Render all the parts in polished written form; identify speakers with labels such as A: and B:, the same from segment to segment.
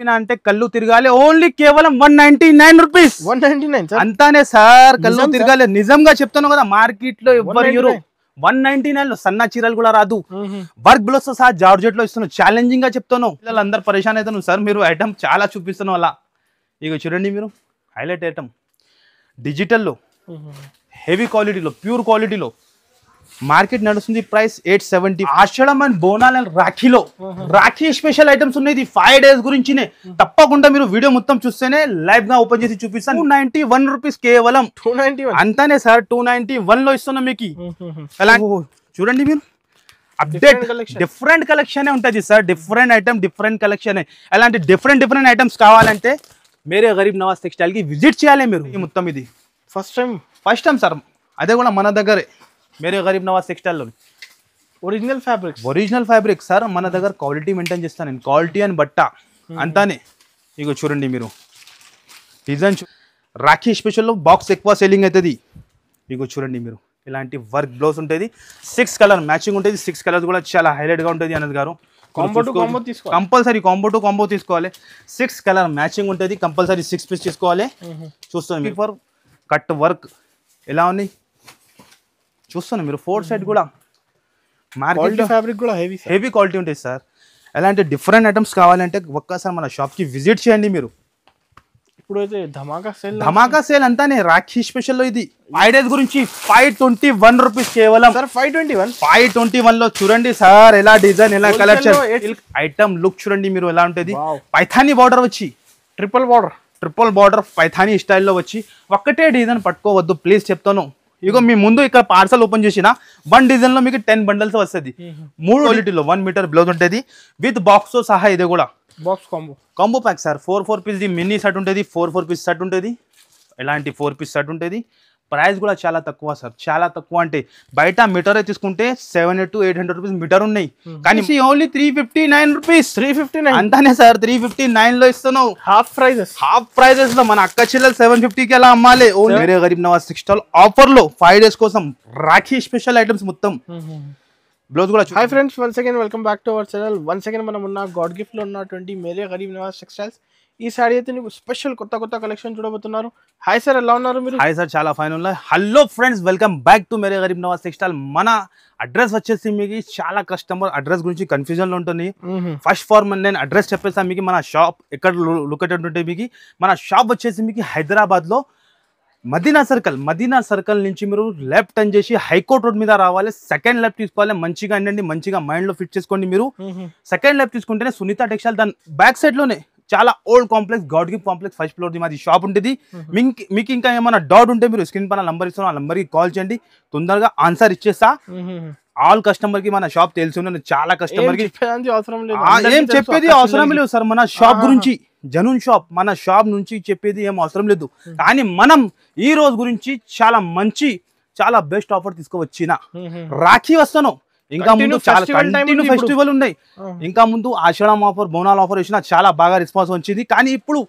A: అంటే కళ్ళు తిరగాలి ఓన్లీ కేవలం 199 రూపీస్.
B: 199
A: అంతానే సార్, కళ్ళు తిరగాలి. నిజంగా చెప్తాను కదా, మార్కెట్ లో ఎవ్వరు హీరో 199 లో సన్న చీరలు కూడా రాదు. వర్క్ బ్లౌజ్ తో సహా జార్జెట్ లో ఇస్తున్నాను. ఛాలెంజింగ్ గా చెప్తాను. పిల్లలు అందరు పరేషాన్ అవుతాను సార్, మీరు ఐటమ్ చాలా చూపిస్తున్నాం అలా. ఇక చూడండి మీరు, హైలైట్ ఐటమ్ డిజిటల్లో హెవీ క్వాలిటీలో, ప్యూర్ క్వాలిటీలో మార్కెట్ నడుస్తుంది. Price 870. Ashadham and Bonal and రాఖీలో రాఖీ స్పెషల్ ఐటమ్స్ ఉన్నాయి. 5 days గురించినే. తప్పకుండా మీరు వీడియో మొత్తం చూస్తేనే లైవ్ గా ఓపెన్ చేసి చూపిస్తాను. 291 రూపీస్ కేవలం.
B: 291
A: అంతానే సార్, 291 లో ఇస్తున్నాం మీకు. చూడండి మీరు, అప్డేట్ డిఫరెంట్ కలెక్షన్ ఉంటుంది sir. Different item, different collection. అలాంటి డిఫరెంట్ ఐటమ్స్ కావాలంటే మేరే గరీబ్ నవాజ్ టెక్స్టైల్ కి విజిట్ చేయాలి మీరు. మొత్తం ఇది
B: ఫస్ట్ టైం సార్, అదే కూడా మన దగ్గరే మేరే గరీబ్ నవాజ్ టెక్స్టైల్లో ఒరిజినల్ ఫ్యాబ్రిక్ సార్. మన దగ్గర క్వాలిటీ మెయింటైన్ చేస్తాను నేను, క్వాలిటీ అండ్ బట్ట అంతానే. ఇగో చూడండి మీరు డిజైన్, రాఖీ స్పెషల్లో బాక్స్ ఎక్కువ సెల్లింగ్ అవుతుంది. ఇగో చూడండి మీరు, ఇలాంటి వర్క్ బ్లౌజ్ ఉంటుంది. 6 కలర్ మ్యాచింగ్ ఉంటుంది. 6 కలర్స్ కూడా చాలా హైలైట్ గా ఉంటుంది అన్నది గారు. కంపల్సరీ కాంబో టు కాంబో తీసుకోవాలి. 6 కలర్ మ్యాచింగ్ ఉంటుంది. కంపల్సరీ 6 పీస్ తీసుకోవాలి. చూస్తాను మీకు ఫర్ కట్ వర్క్ ఎలా ఉన్నాయి చూస్తాను మీరు. 4 సైడ్ కూడా మార్కెట్ ఫ్యాబ్రిక్ కూడా హెవీ క్వాలిటీ ఉంటుంది సార్. ఎలాంటి డిఫరెంట్ ఐటమ్స్ కావాలంటే ఒక్కసారి మన షాప్కి విజిట్ చేయండి మీరు. ఇప్పుడైతే
A: ధమాకా సేల్ అంతానే రాఖీ స్పెషల్లో ఇది 5 days గురించి 521 రూపీస్ కేవలం. 521 లో చూడండి సార్, ఎలా డిజైన్, ఎలా కలెక్షన్, ఐటమ్ లుక్ చూడండి మీరు ఎలా ఉంటుంది. పైథానీ బార్డర్ వచ్చి ట్రిపుల్ బార్డర్ పైథానీ స్టైల్లో వచ్చి ఒక్కటే డిజైన్ పట్టుకోవద్దు ప్లీజ్ చెప్తాను. ఇగో మీ ముందు ఇక్కడ పార్సల్ ఓపెన్ చేసిన 1 డిజైన్ లో మీకు 10 బండల్స్ వస్తుంది. 3 క్వాలిటీలో 1 మీటర్ బ్లౌజ్ ఉంటుంది విత్ బాక్స్ తో సహా. ఇది కూడా
B: box
A: combo pack sir. 4 piece mini set ఉంటుంది, 4 పీస్ సెట్ ఉంటుంది. ఇలాంటి 4 పీస్ సెట్ ఉంటుంది. ప్రైస్ కూడా చాలా తక్కువ సార్, చాలా తక్కువ. అంటే బయట మీటర్ తీసుకుంటే 700 to 800 రూపీస్ మీటర్ ఉన్నాయి, కానీ ఓన్లీ 359 రూపీస్. 359 అంతానే సార్, 359 లో ఇస్తున్నావు. హాఫ్ ప్రైజెస్ లో మన అక్క చెల్లెలు 750కి ఎలా అమ్మాలి. మేరే గరీబ్ నవాజ్ టెక్స్టైల్ ఆఫర్ లో 5 days కోసం రాఖీ స్పెషల్ ఐటమ్స్ మొత్తం బ్లౌజ్ కూడా.
B: Hi friends, once again welcome back to our channel. Once again మనం ఉన్న గాడ్ గిఫ్ట్ లో ఉన్నటువంటి మేరే గరీబ్ నవాజ్ టెక్స్టైల్స్. ఈ సారీ అయితే నీకు స్పెషల్ కొత్త కలెక్షన్ చూడబోతున్నారు. హాయ్ సార్, ఎలా ఉన్నారు మీరు?
A: హాయ్ సార్, చాలా ఫైన్ ఉన్నాయి. Hello friends, welcome back to Mere Garib Nawaz textile. మన అడ్రస్ వచ్చేసి మీకు చాలా కస్టమర్ అడ్రస్ గురించి కన్ఫ్యూజన్ లో ఉంటుంది. ఫస్ట్ ఫార్ నేను అడ్రస్ చెప్పేసాను మీకు. మన షాప్ ఎక్కడ లొకేటెడ్ ఉంటుంది మీకు. మన షాప్ వచ్చేసి మీకు హైదరాబాద్ లో మదీనా సర్కిల్ నుంచి మీరు లెఫ్ట్ టర్న్ చేసి హైకోర్ట్ రోడ్ మీద రావాలి. సెకండ్ లెఫ్ట్ తీసుకోవాలి. మంచిగా అండి, మంచిగా మైండ్ లో ఫిట్ చేసుకోండి మీరు. సెకండ్ లెఫ్ట్ తీసుకుంటేనే సునీత టెక్స్టైల్, దాని బ్యాక్ సైడ్ లోనే చాలా old complex, God gift complex, first floor the మాది షాప్ ఉంటుంది. మీకు ఇంకా ఏమైనా డౌట్ ఉంటే మీరు స్క్రీన్ పైన నంబర్ ఇస్తాను, ఆ నంబర్కి కాల్ చేయండి. తొందరగా ఆన్సర్ ఇచ్చేస్తా. ఆల్ కస్టమర్ కి మన షాప్ తెలుసు. చాలా కస్టమర్ కి ఏం చెప్పేది అవసరం లేదు సార్. మన షాప్ గురించి జనూన్ షాప్, మన షాప్ నుంచి చెప్పేది ఏం అవసరం లేదు. కానీ మనం ఈ రోజు గురించి చాలా బెస్ట్ ఆఫర్ తీసుకువచ్చిన రాఖీ వస్తాను. ఇంకా ముందు చాలా కంటిన్యూ ఫెస్టివల్ ఉన్నాయి. ఇంకా ముందు ఆషాఢం ఆఫర్, బోనాల్ ఆఫర్ ఇచ్చిన చాలా బాగా రెస్పాన్స్ వచ్చింది. కానీ ఇప్పుడు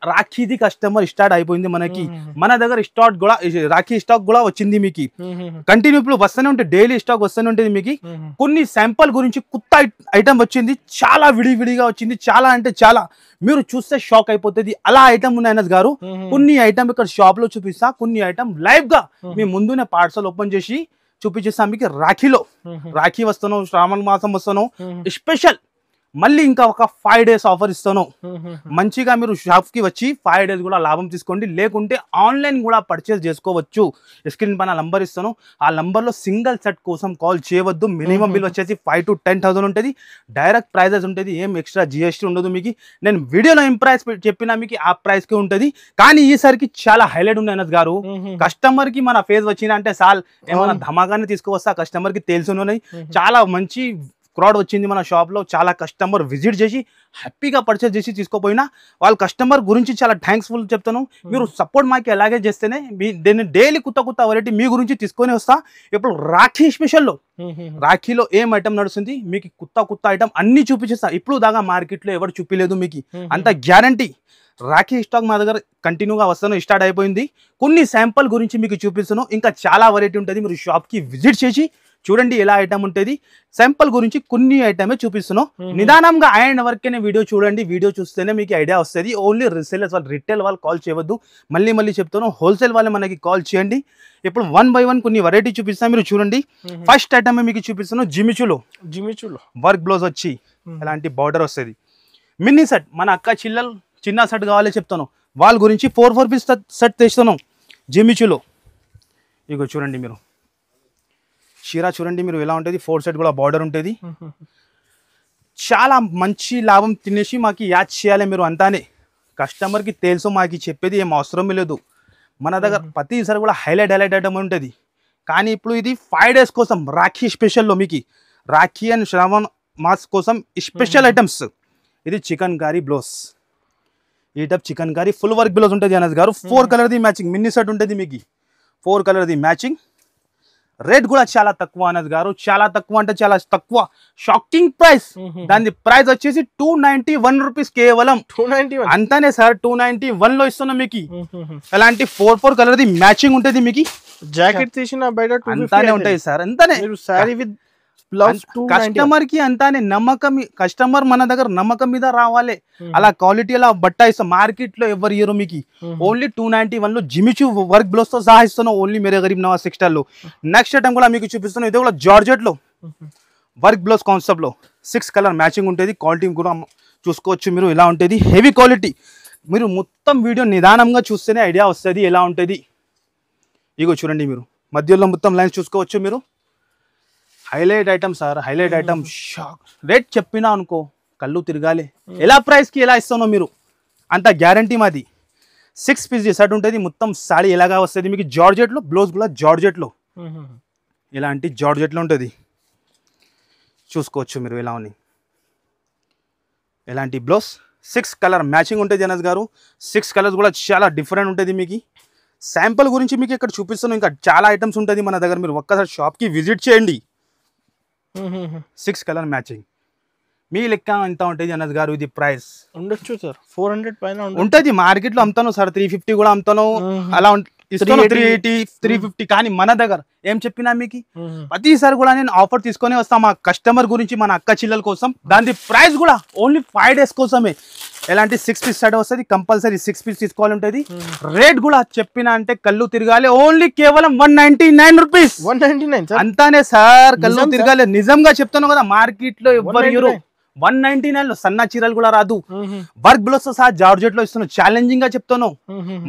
A: రాఖీది కస్టమర్ స్టార్ట్ అయిపోయింది మనకి. మన దగ్గర స్టాక్ కూడా, రాఖీ స్టాక్ కూడా వచ్చింది మీకు. కంటిన్యూ ఇప్పుడు వస్తూనే ఉంటుంది, డైలీ స్టాక్ వస్తూనే ఉంటుంది మీకు. కొన్ని శాంపుల్ గురించి కొత్త ఐటమ్ వచ్చింది, చాలా విడివిడిగా వచ్చింది. చాలా అంటే చాలా, మీరు చూస్తే షాక్ అయిపోతుంది. అలా ఐటమ్ ఉన్నాయి అన్నది గారు. కొన్ని ఐటమ్ ఇక్కడ షాప్ లో చూపిస్తా, కొన్ని ఐటమ్ లైవ్ గా మీ ముందునే పార్సల్ ఓపెన్ చేసి చూపించేస్తాం మీకు. రాఖీ వస్తాను, శ్రావణ మాసం వస్తాను స్పెషల్. మళ్ళీ ఇంకా ఒక 5 days ఆఫర్ ఇస్తాను. మంచిగా మీరు షాప్ కి వచ్చి 5 days కూడా లాభం తీసుకోండి. లేకుంటే ఆన్లైన్ కూడా పర్చేస్ చేసుకోవచ్చు. స్క్రీన్ పైన నంబర్ ఇస్తాను, ఆ నంబర్ లో సింగిల్ సెట్ కోసం కాల్ చేయవద్దు. మినిమం బిల్ వచ్చేసి 5 to 10,000 ఉంటుంది. డైరెక్ట్ ప్రైజెస్ ఉంటుంది, ఏం ఎక్స్ట్రా జిఎస్టీ ఉండదు మీకు. నేను వీడియోలో ఏం ప్రైస్ చెప్పినా మీకు ఆ ప్రైస్ కి ఉంటుంది. కానీ ఈసారికి చాలా హైలైట్ ఉన్నాయి అన్నది గారు. కస్టమర్ కి మన ఫేస్ వచ్చిన అంటే సాల్ ఏమైనా ధమాగానే తీసుకువస్తా. కస్టమర్ కి తెలుసున్నాయి. చాలా మంచి క్రౌడ్ వచ్చింది మన షాప్ లో. చాలా కస్టమర్ విజిట్ చేసి హ్యాపీగా పర్చేస్ చేసి తీసుకోపోయినా వాళ్ళ కస్టమర్ గురించి చాలా థ్యాంక్స్ఫుల్ చెప్తాను. మీరు సపోర్ట్ మాకు ఎలాగే చేస్తేనే దీన్ని డైలీ కొత్త వెరైటీ మీ గురించి తీసుకొని వస్తా. ఇప్పుడు రాఖీ స్పెషల్లో రాఖీలో ఏం ఐటమ్ నడుస్తుంది మీకు, కొత్త ఐటమ్ అన్ని చూపించేస్తా. ఇప్పుడు దాకా మార్కెట్ లో ఎవరు చూపించలేదు మీకు, అంత గ్యారంటీ. రాఖీ స్టాక్ మా దగ్గర కంటిన్యూగా వస్తాను, స్టార్ట్ అయిపోయింది. కొన్ని శాంపుల్ గురించి మీకు చూపిస్తాను. ఇంకా చాలా వెరైటీ ఉంటుంది, మీరు షాప్కి విజిట్ చేసి చూడండి ఎలా ఐటమ్ ఉంటుంది. శాంపుల్ గురించి కొన్ని ఐటమే చూపిస్తున్నాం. నిదానంగా ఆయన వరకే వీడియో చూడండి. వీడియో చూస్తేనే మీకు ఐడియా వస్తుంది. ఓన్లీ రీసేలర్స్ వాళ్ళు, రిటైల్ వాళ్ళు కాల్ చేయవద్దు. మళ్ళీ చెప్తాను, హోల్సేల్ వాళ్ళు మనకి కాల్ చేయండి. ఇప్పుడు 1 by 1 కొన్ని వెరైటీ చూపిస్తాను, మీరు చూడండి. ఫస్ట్ ఐటమ్ మీకు చూపిస్తున్నాను జిమిచులో వర్క్ బ్లౌజ్ వచ్చి ఇలాంటి బార్డర్ వస్తుంది. మినీ సెట్, మన అక్క చిల్లలు చిన్న సెట్ కావాలి చెప్తాను, వాళ్ళ గురించి 4 పీస్ సెట్ తెస్తున్నాం జిమిచులో. ఇగో చూడండి మీరు చీర చూడండి మీరు ఎలా ఉంటుంది. 4 సెట్ కూడా బార్డర్ ఉంటుంది. చాలా మంచి లాభం తినేసి మాకు యాడ్ చేయాలి మీరు అంతానే. కస్టమర్కి తెలుసు, మాకు చెప్పేది ఏం అవసరం లేదు. మన దగ్గర ప్రతిసారి కూడా హైలైట్ ఐటమ్ ఉంటుంది. కానీ ఇప్పుడు ఇది 5 days కోసం రాఖీ స్పెషల్లో మీకు రాఖీ అండ్ శ్రావణ మాస్ కోసం స్పెషల్ ఐటమ్స్. ఇది చికెన్ కారీ బ్లౌజ్. ఈ type chikankari full work blouse ఉంటుంది అనస్ గారు. 4 కలర్ది మ్యాచింగ్ మినీ సెట్ ఉంటుంది మీకు. 4 కలర్ది మ్యాచింగ్. రేట్ కూడా చాలా తక్కువ అనస్ గారు, చాలా తక్కువ అంటే చాలా తక్కువ. Shocking price. దాని ప్రైస్ వచ్చేసి 291 రూపీస్ కేవలం. 291 అంతానే సార్, 291 లో ఇస్తున్నాం మీకు. అలాంటి 4 కలర్ది మ్యాచింగ్ ఉంటుంది మీకు.
C: జాకెట్ తీసిన బయట
A: అంతానే ఉంటాయి సార్, అంతానే.
C: సారీ విత్ బ్లౌజ్
A: కస్టమర్ కి అంతానే నమ్మకం. కస్టమర్ మన దగ్గర నమ్మకం మీద రావాలి. అలా క్వాలిటీ అలా బట్ట ఇస్తాం. మార్కెట్ లో ఎవరు ఇయ్యరు మీకు. ఓన్లీ 291 లో జిమిచు వర్క్ బ్లౌజ్ తో సహా ఇస్తున్నాం ఓన్లీ మేరే గరీబ్ నవాజ్ టెక్స్టైల్ లో. నెక్స్ట్ ఐటమ్ కూడా మీకు చూపిస్తున్నాం. ఇది కూడా జార్జెట్ లో వర్క్ బ్లౌజ్ కాన్సెప్ట్ లో 6 కలర్ మ్యాచింగ్ ఉంటుంది. క్వాలిటీ కూడా చూసుకోవచ్చు మీరు ఎలా ఉంటుంది. Heavy quality. మీరు మొత్తం వీడియో నిదానంగా చూస్తేనే ఐడియా వస్తుంది ఎలా ఉంటుంది. ఇగో చూడండి మీరు మధ్యలో మొత్తం లైన్స్ చూసుకోవచ్చు మీరు. Highlight item sir, highlight item. Shock. Rate చెప్పినా అనుకో కళ్ళు తిరగాలి. ఎలా ప్రైస్కి ఎలా ఇస్తానో మీరు అంత గ్యారంటీ మాది. 6 పీస్ సెట్ ఉంటుంది. మొత్తం సాడీ ఎలాగా వస్తుంది మీకు. జార్జెట్లో బ్లౌజ్ కూడా జార్జెట్లో ఇలాంటి జార్జెట్లో ఉంటుంది. చూసుకోవచ్చు మీరు ఎలా ఉంది. ఎలాంటి బ్లౌజ్ 6 కలర్ మ్యాచింగ్ ఉంటుంది అనస్ గారు. 6 కలర్స్ కూడా చాలా డిఫరెంట్ ఉంటుంది మీకు. శాంపుల్ గురించి మీకు ఇక్కడ చూపిస్తున్నాను. ఇంకా చాలా ఐటమ్స్ ఉంటుంది మన దగ్గర. మీరు ఒక్కసారి షాప్కి విజిట్ చేయండి. 6 కలర్ మ్యాచింగ్. మీ లెక్క ఎంత ఉంటుంది అనస్ గారు ఇది ప్రైస్?
C: ఉండొచ్చు సార్, 400 పైన
A: ఉంటుంది. మార్కెట్ లో అమ్ముతాను సార్ 350 కూడా అమ్ముతాను. అలా ఇస్తాను 380 350. కానీ మన దగ్గర ఏం చెప్పినా మీకు ప్రతిసారి కూడా నేను ఆఫర్ తీసుకొని వస్తాను మా కస్టమర్ గురించి, మన అక్క చిల్లల కోసం. దాని ప్రైస్ కూడా ఓన్లీ 5 days కోసమే. ఎలాంటి 6 పీస్ సెట్ వస్తుంది. కంపల్సరీ 6 పీస్ తీసుకోవాలి ఉంటుంది. రేట్ కూడా చెప్పినా అంటే కళ్ళు తిరగాలి. ఓన్లీ కేవలం 199 రూపీస్.
C: 199
A: అంతానే సార్, కళ్ళు తిరగాలి. నిజంగా చెప్తాను కదా, మార్కెట్ లో ఎవ్వరు 199 లో సన్న చీరలు కూడా రాదు. వర్క్ బ్లౌజ్ తో సహా జార్జెట్ లో ఇస్తున్నాను. ఛాలెంజింగ్ గా చెప్తాను.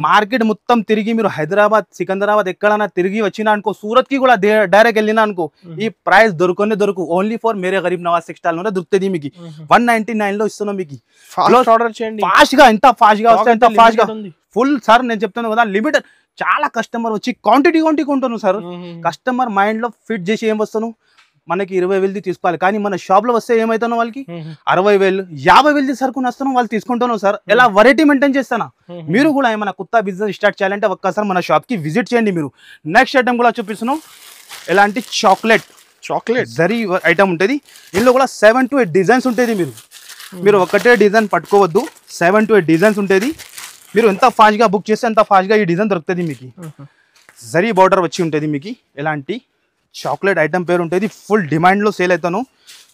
A: మార్కెట్ మొత్తం తిరిగి మీరు హైదరాబాద్, సికింద్రాబాద్ ఎక్కడైనా తిరిగి వచ్చినా అనుకో, సూరత్ కి కూడా డైరెక్ట్ వెళ్ళినా అనుకో, ఈ ప్రైస్ దొరుకు only for Mere Garib Nawaz textile లో దొరుకుతుంది మీకు. 199 లో ఇస్తున్నాం మీకు. ఫాస్ట్ గా, ఎంత ఫాస్ట్ గా వస్తే ఎంత ఫాస్ట్ గా ఫుల్ సార్. నేను చెప్తాను కదా, లిమిటెడ్. చాలా కస్టమర్ వచ్చి క్వాంటిటీ కొంటాను సార్. కస్టమర్ మైండ్ లో ఫిట్ చేసి ఏం వస్తాను, మనకి 20,000 తీసుకోవాలి. కానీ మన షాప్ లో వస్తే ఏమైతానో వాళ్ళకి 60,000 50,000 సరుకు వస్తాను వాళ్ళు తీసుకుంటాను సార్. ఎలా వెరైటీ మెయింటైన్ చేస్తానా. మీరు కూడా ఏమైనా కొత్త బిజినెస్ స్టార్ట్ చేయాలంటే ఒక్కసారి మన షాప్ కి విజిట్ చేయండి మీరు. నెక్స్ట్ ఐటమ్ కూడా చూపిస్తున్నాం. ఎలాంటి చాక్లెట్ జరీ ఐటమ్ ఉంటుంది. ఇందులో కూడా 7 to 8 డిజైన్స్ ఉంటుంది. మీరు ఒకటే డిజైన్ పట్టుకోవద్దు. 7 to 8 డిజైన్స్ ఉంటుంది. మీరు ఎంత ఫాస్ట్ గా బుక్ చేస్తే అంత ఫాస్ట్ గా ఈ డిజైన్ దొరుకుతుంది మీకు. జరీ బార్డర్ వచ్చి ఉంటుంది మీకు. ఎలాంటి చాక్లెట్ ఐటమ్ పేరు ఉంటుంది. ఫుల్ డిమాండ్లో సేల్ అవుతాను.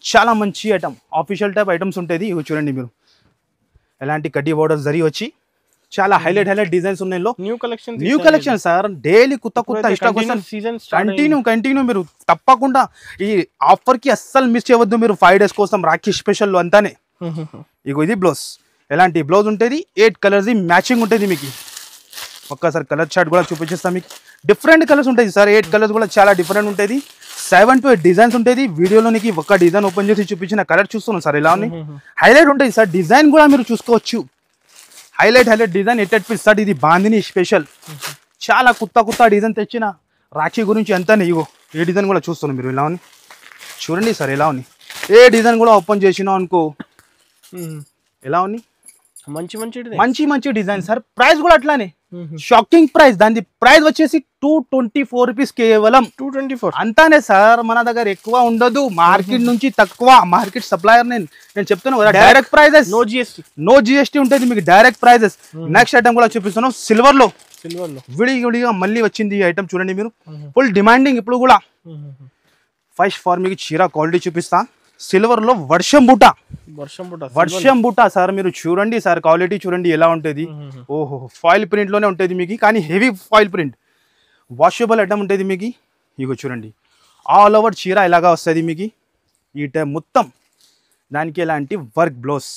A: చాలా మంచి ఐటమ్, ఆఫీషియల్ టైప్ ఐటమ్స్ ఉంటుంది. ఇవి చూడండి మీరు. ఎలాంటి కడ్డీ బార్డర్ జరీ వచ్చి చాలా హైలైట్ డిజైన్స్ ఉన్నాయి. New collection sir. డైలీ కొత్త ఇష్టం కంటిన్యూ మీరు తప్పకుండా ఈ ఆఫర్ కి అస్సలు మిస్ చేయవద్దు మీరు. 5 days కోసం రాఖీ స్పెషల్ అంతానే. ఇగో ఇది బ్లౌజ్. ఎలాంటి బ్లౌజ్ ఉంటుంది. 8 కలర్స్ మ్యాచింగ్ ఉంటుంది మీకు. ఒక్కసారి కలర్ చార్ట్ కూడా చూపించేస్తాం మీకు. డిఫరెంట్ కలర్స్ ఉంటుంది సార్. 8 కలర్స్ కూడా చాలా డిఫరెంట్ ఉంటుంది. 7 to 8 డిజైన్స్ ఉంటుంది. వీడియోలోనికి ఒక డిజైన్ ఓపెన్ చేసి చూపించిన కలర్ చూస్తున్నాం సార్. ఇలా ఉన్నాయి. హైలైట్ ఉంటుంది సార్. డిజైన్ కూడా మీరు చూసుకోవచ్చు. Highlight design 8 piece sir. ఇది బాందిని స్పెషల్. చాలా కొత్త డిజైన్ తెచ్చిన రాఖీ గురించి అంతానే. ఇగో ఏ డిజైన్ కూడా చూస్తున్నాం మీరు. ఇలా ఉంది చూడండి సార్. ఎలా ఉంది. ఏ డిజైన్ కూడా ఓపెన్ చేసినా అనుకో ఎలా ఉంది. మంచి డిజైన్ సార్. ప్రైస్ కూడా అట్లానే షాకింగ్ ప్రైస్. దాని ప్రైస్ వచ్చేసి 224 రూపీస్ కేవలం. 224 అంతానే సార్. మన దగ్గర ఎక్కువ ఉండదు. మార్కెట్ నుంచి తక్కువ. మార్కెట్ సప్లయర్ నేను చెప్తాను కదా. డైరెక్ట్ ప్రైజెస్, నో జిఎస్టీ ఉంటుంది మీకు. Direct prices. నెక్స్ట్ ఐటమ్ కూడా చూపిస్తున్నాం. సిల్వర్ లో విడిగా మళ్ళీ వచ్చింది ఈ ఐటమ్. చూడండి మీరు. ఫుల్ డిమాండింగ్ ఇప్పుడు కూడా.
B: ఫస్ట్ ఫార్ మీకు చీర క్వాలిటీ చూపిస్తా. సిల్వర్లో వర్షం బూట సార్, మీరు చూడండి సార్ క్వాలిటీ చూడండి ఎలా ఉంటుంది. ఓహో ఫాయిల్ ప్రింట్లోనే ఉంటుంది మీకు, కానీ heavy foil print, washable item ఉంటుంది మీకు. ఇగో చూడండి ఆల్ ఓవర్ చీర ఇలాగా వస్తుంది మీకు. ఈ టైం మొత్తం దానికి ఎలాంటి వర్క్ బ్లౌజ్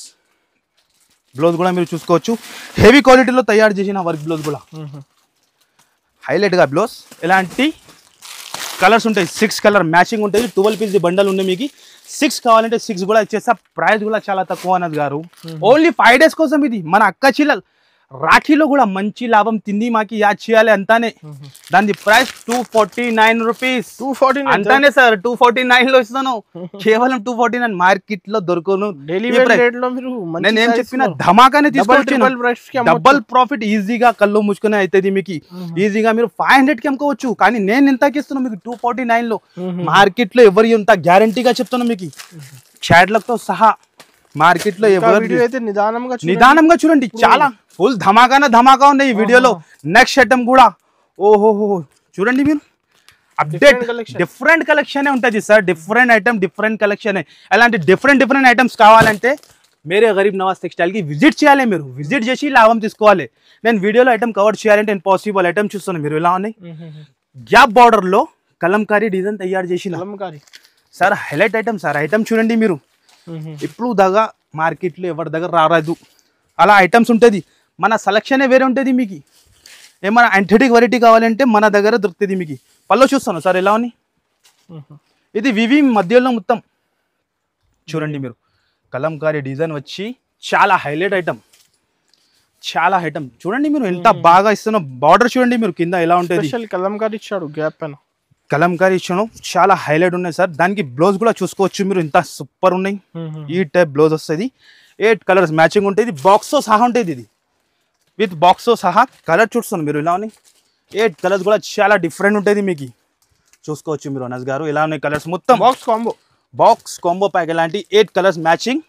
B: కూడా మీరు చూసుకోవచ్చు. హెవీ క్వాలిటీలో తయారు చేసిన వర్క్ బ్లౌజ్ కూడా హైలైట్గా బ్లౌజ్. ఎలాంటి కలర్స్ ఉంటాయి, 6 కలర్ మ్యాచింగ్ ఉంటుంది. 12 పీస్ బండల్ ఉంది మీకు. 6 కావాలంటే 6 కూడా ఇచ్చేస్తా. ప్రైస్ కూడా చాలా తక్కువ అన్నది గారు, ఓన్లీ 5 days కోసం. ఇది మన అక్క చిల్లలు రాఖీలో కూడా మంచి లాభం తింది మాకి యాడ్ చేయాలి అంతానే. దాని ప్రైస్ 249 రూపీస్. 249 అంతానే సార్, 249 లో ఇస్తాను. కేవలం 249 మార్కెట్ లో దొరకను. నేను ఏం చెప్పిన ధమాకానే తీసుకొచ్చి డబల్ ప్రాఫిట్ ఈజీగా కళ్ళు ముచ్చుకునే అవుతుంది మీకు. ఈజీగా మీరు 500 కి అమ్ముకోవచ్చు, కానీ నేను ఎంతకి ఇస్తున్నాను మీకు 249 లో. మార్కెట్ లో ఎవరు ఎంత గ్యారంటీగా చెప్తాను మీకు, షాడ్లతో సహా మార్కెట్ లో ఎవరు
C: అయితే
B: నిదానంగా చూడండి. చాలా ఫుల్ ధమాకా ఉన్నాయి ఈ వీడియోలో. నెక్స్ట్ ఐటమ్ కూడా ఓహోహో చూడండి మీరు, అప్డేట్ డిఫరెంట్ కలెక్షన్ ఉంటుంది sir. Different item different collection. అలాంటి డిఫరెంట్ ఐటమ్స్ కావాలంటే మేరే గరీబ్ నవాజ్ టెక్స్టైల్ కి విజిట్ చేయాలి. మీరు విజిట్ చేసి లాభం తీసుకోవాలి. నేను వీడియోలో ఐటమ్ కవర్ చేయాలంటే నేను పాసిబుల్ ఐటమ్ చూస్తున్నాను. మీరు ఎలా ఉన్నాయి, గ్యాప్ బార్డర్ లో కలంకారీ డిజైన్ తయారు చేసిన sir highlight item sir. Item చూడండి మీరు, ఇప్పుడు దాకా మార్కెట్ లో ఎవరి దగ్గర రారాదు అలా ఐటమ్స్ ఉంటుంది. మన సెలక్షనే వేరే ఉంటుంది మీకు. ఏమైనా యాంథెటిక్ వెరైటీ కావాలంటే మన దగ్గర దొరుకుతుంది మీకు. పళ్ళు చూస్తాను సార్ ఎలా ఉన్నాయి. ఇది వివి మధ్యలో మొత్తం చూడండి మీరు, కలంకారీ డిజైన్ వచ్చి చాలా హైలైట్ ఐటమ్. చూడండి మీరు ఎంత బాగా ఇస్తున్నా. బార్డర్ చూడండి మీరు కింద ఎలా ఉంటుంది.
C: కలంకారీ ఇచ్చాడు, గ్యాప్ పైన
B: కలంకారీ ఇచ్చాను, చాలా హైలైట్ ఉన్నాయి సార్. దానికి బ్లౌజ్ కూడా చూసుకోవచ్చు మీరు, ఇంత సూపర్ ఉన్నాయి. ఈ టైప్ బ్లౌజ్ వస్తుంది. 8 కలర్స్ మ్యాచింగ్ ఉంటుంది. బాక్స్తో సహా ఉంటుంది. ఇది విత్ బాక్స్తో సహా కలర్ చూస్తాను మీరు ఎలా ఉన్నాయి. 8 కలర్స్ కూడా చాలా డిఫరెంట్ ఉంటుంది మీకు. చూసుకోవచ్చు మీరు అనస్ గారు ఎలా ఉన్నాయి కలర్స్ మొత్తం. బాక్స్ కాంబో ప్యాక్ ఇలాంటి 8 కలర్స్ మ్యాచింగ్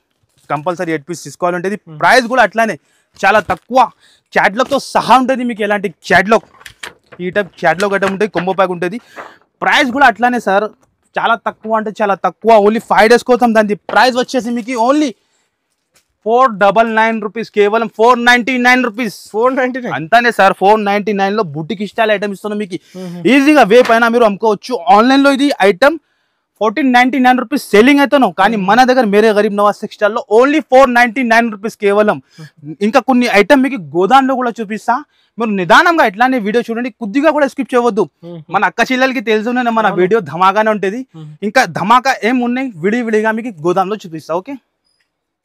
B: కంపల్సరీ 8 పీస్ తీసుకోవాలి ఉంటుంది. ప్రైస్ కూడా అట్లానే చాలా తక్కువ, క్యాట్లాగ్తో సహా ఉంటుంది మీకు. ఎలాంటి క్యాట్లాగ్, ఈ టైప్ క్యాట్లాగ్ ఐటమ్ ఉంటుంది, కాంబో ప్యాక్ ఉంటుంది. ప్రైస్ కూడా అట్లానే సార్, చాలా తక్కువ అంటే చాలా తక్కువ. ఓన్లీ 5 days కోసం. దాని ప్రైస్ వచ్చేసి మీకు ఓన్లీ 499 రూపీస్, కేవలం 499 రూపీస్. 499 అంతానే సార్. 499 లో బుటిక్ స్టైల్ ఐటమ్ ఇస్తున్నాం మీకు. ఈజీగా వే పైన మీరు అమ్ముకోవచ్చు. ఆన్లైన్ లో ఇది ఐటమ్ 1499 రూపీస్ సెల్లింగ్ అవుతాను, కానీ మన దగ్గర మేరే గరీబ్ నవాజ్ టెక్స్టైల్ లో ఓన్లీ 499 రూపీస్ కేవలం. ఇంకా కొన్ని ఐటమ్ మీకు గోదాంలో కూడా చూపిస్తా. మీరు నిదానంగా ఇట్లానే వీడియో చూడండి, కొద్దిగా కూడా స్కిప్ చేయవద్దు. మన అక్క చెల్లెలకి తెలుసు మన వీడియో ధమాకానే ఉంటుంది. ఇంకా ధమాకా ఏం ఉన్నాయి విడివిడిగా మీకు గోదాంలో చూపిస్తా. ఓకే,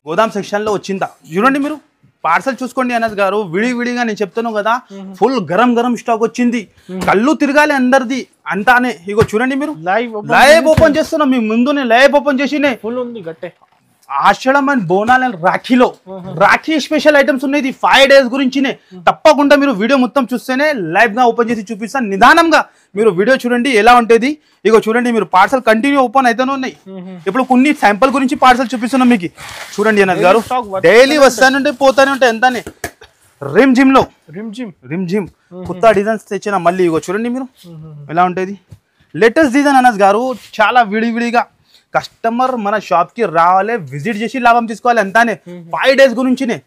B: గోదాం సెక్షన్ లో వచ్చిందా చూడండి మీరు. పార్సల్ చూసుకోండి అనస్ గారు, విడివిడిగా నేను చెప్తాను కదా. ఫుల్ గరం స్టాక్ వచ్చింది, కళ్ళు తిరగాలి అందరిది అంతానే. ఇగో చూడండి మీరు, లైవ్ ఓపెన్ చేస్తున్నాం మీ ముందు. లైవ్ ఓపెన్ చేసి ఫుల్ ఉంది గట్టే. ఆషాఢం అండ్ బోనాల రాఖీ స్పెషల్ ఐటమ్స్ ఉన్నాయి. 5 days గురించినే. తప్పకుండా మీరు వీడియో మొత్తం చూస్తేనే లైవ్ గా ఓపెన్ చేసి చూపిస్తాను. నిదానంగా మీరు వీడియో చూడండి ఎలా ఉంటుంది. ఇగో చూడండి మీరు, పార్సల్ కంటిన్యూ ఓపెన్ అయితేనే ఉన్నాయి. ఇప్పుడు కొన్ని శాంపుల్ గురించి పార్సల్ చూపిస్తున్నాం మీకు. చూడండి అనస్ గారు, డైలీ వస్తానంటే పోతానే ఉంటాయి ఎంతనే. రిమ్ జిమ్ కొత్త డిజైన్స్ తెచ్చిన మళ్ళీ. ఇగో చూడండి మీరు ఎలా ఉంటుంది. లేటెస్ట్ డిజైన్ అనస్ గారు, చాలా విడివిడిగా. కస్టమర్ మన షాప్ కి రావాలి, విజిట్ చేసి లాభం తీసుకోవాలి అంతానే. 5 days గురించినే.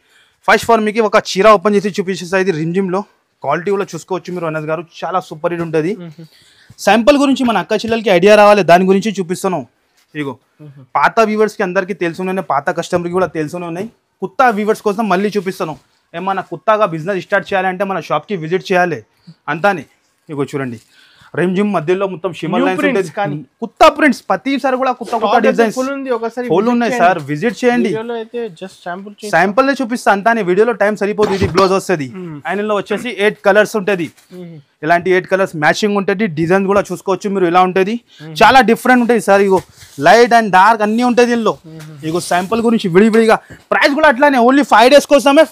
B: ఫస్ట్ ఫర్ మీకు ఒక చీర ఓపెన్ చేసి చూపించేస్తాయి. ఇది రిమ్ లో క్వాలిటీ కూడా చూసుకోవచ్చు మీరు అనస్ గారు, చాలా సూపర్ హిట్ ఉంటుంది. శాంపుల్ గురించి మన అక్క చెల్లెలకి ఐడియా రావాలి, దాని గురించి చూపిస్తున్నాం. ఇగో పాత వ్యూవర్స్ కి అందరికీ తెలుసునే, పాత కస్టమర్ కి కూడా తెలుసునే ఉన్నాయి. కొత్త వ్యూవర్స్ కోసం మళ్ళీ చూపిస్తాను. ఏమన్నా కొత్తగా బిజినెస్ స్టార్ట్ చేయాలంటే మన షాప్ కి విజిట్ చేయాలి అంతానే. ఇగో చూడండి, రిమ్ జిమ్ మధ్యలో మొత్తం షిమర్ లైన్స్ ఉంటుంది. కొత్త ప్రింట్స్ ప్రతిసారి కూడా కొత్త డిజైన్స్ ఫుల్ ఉన్నాయి సార్. విజిట్ చేయండి. శాంపుల్ చూపిస్తా అంతానే, వీడియోలో టైం సరిపోతుంది. ఇది బ్లౌజ్ వస్తుంది. ఆయనలో వచ్చేసి 8 కలర్స్ ఉంటుంది. ఇలాంటి 8 కలర్స్ మ్యాచింగ్ ఉంటుంది. డిజైన్ కూడా చూసుకోవచ్చు మీరు ఎలా ఉంటుంది. చాలా డిఫరెంట్ ఉంటుంది sir. Ego light and dark అన్ని ఉంటుంది దీనిలో. ఇగో శాంపుల్ గురించి విడివిడిగా. ప్రైస్ కూడా అట్లానే, ఓన్లీ 5 days కోసమే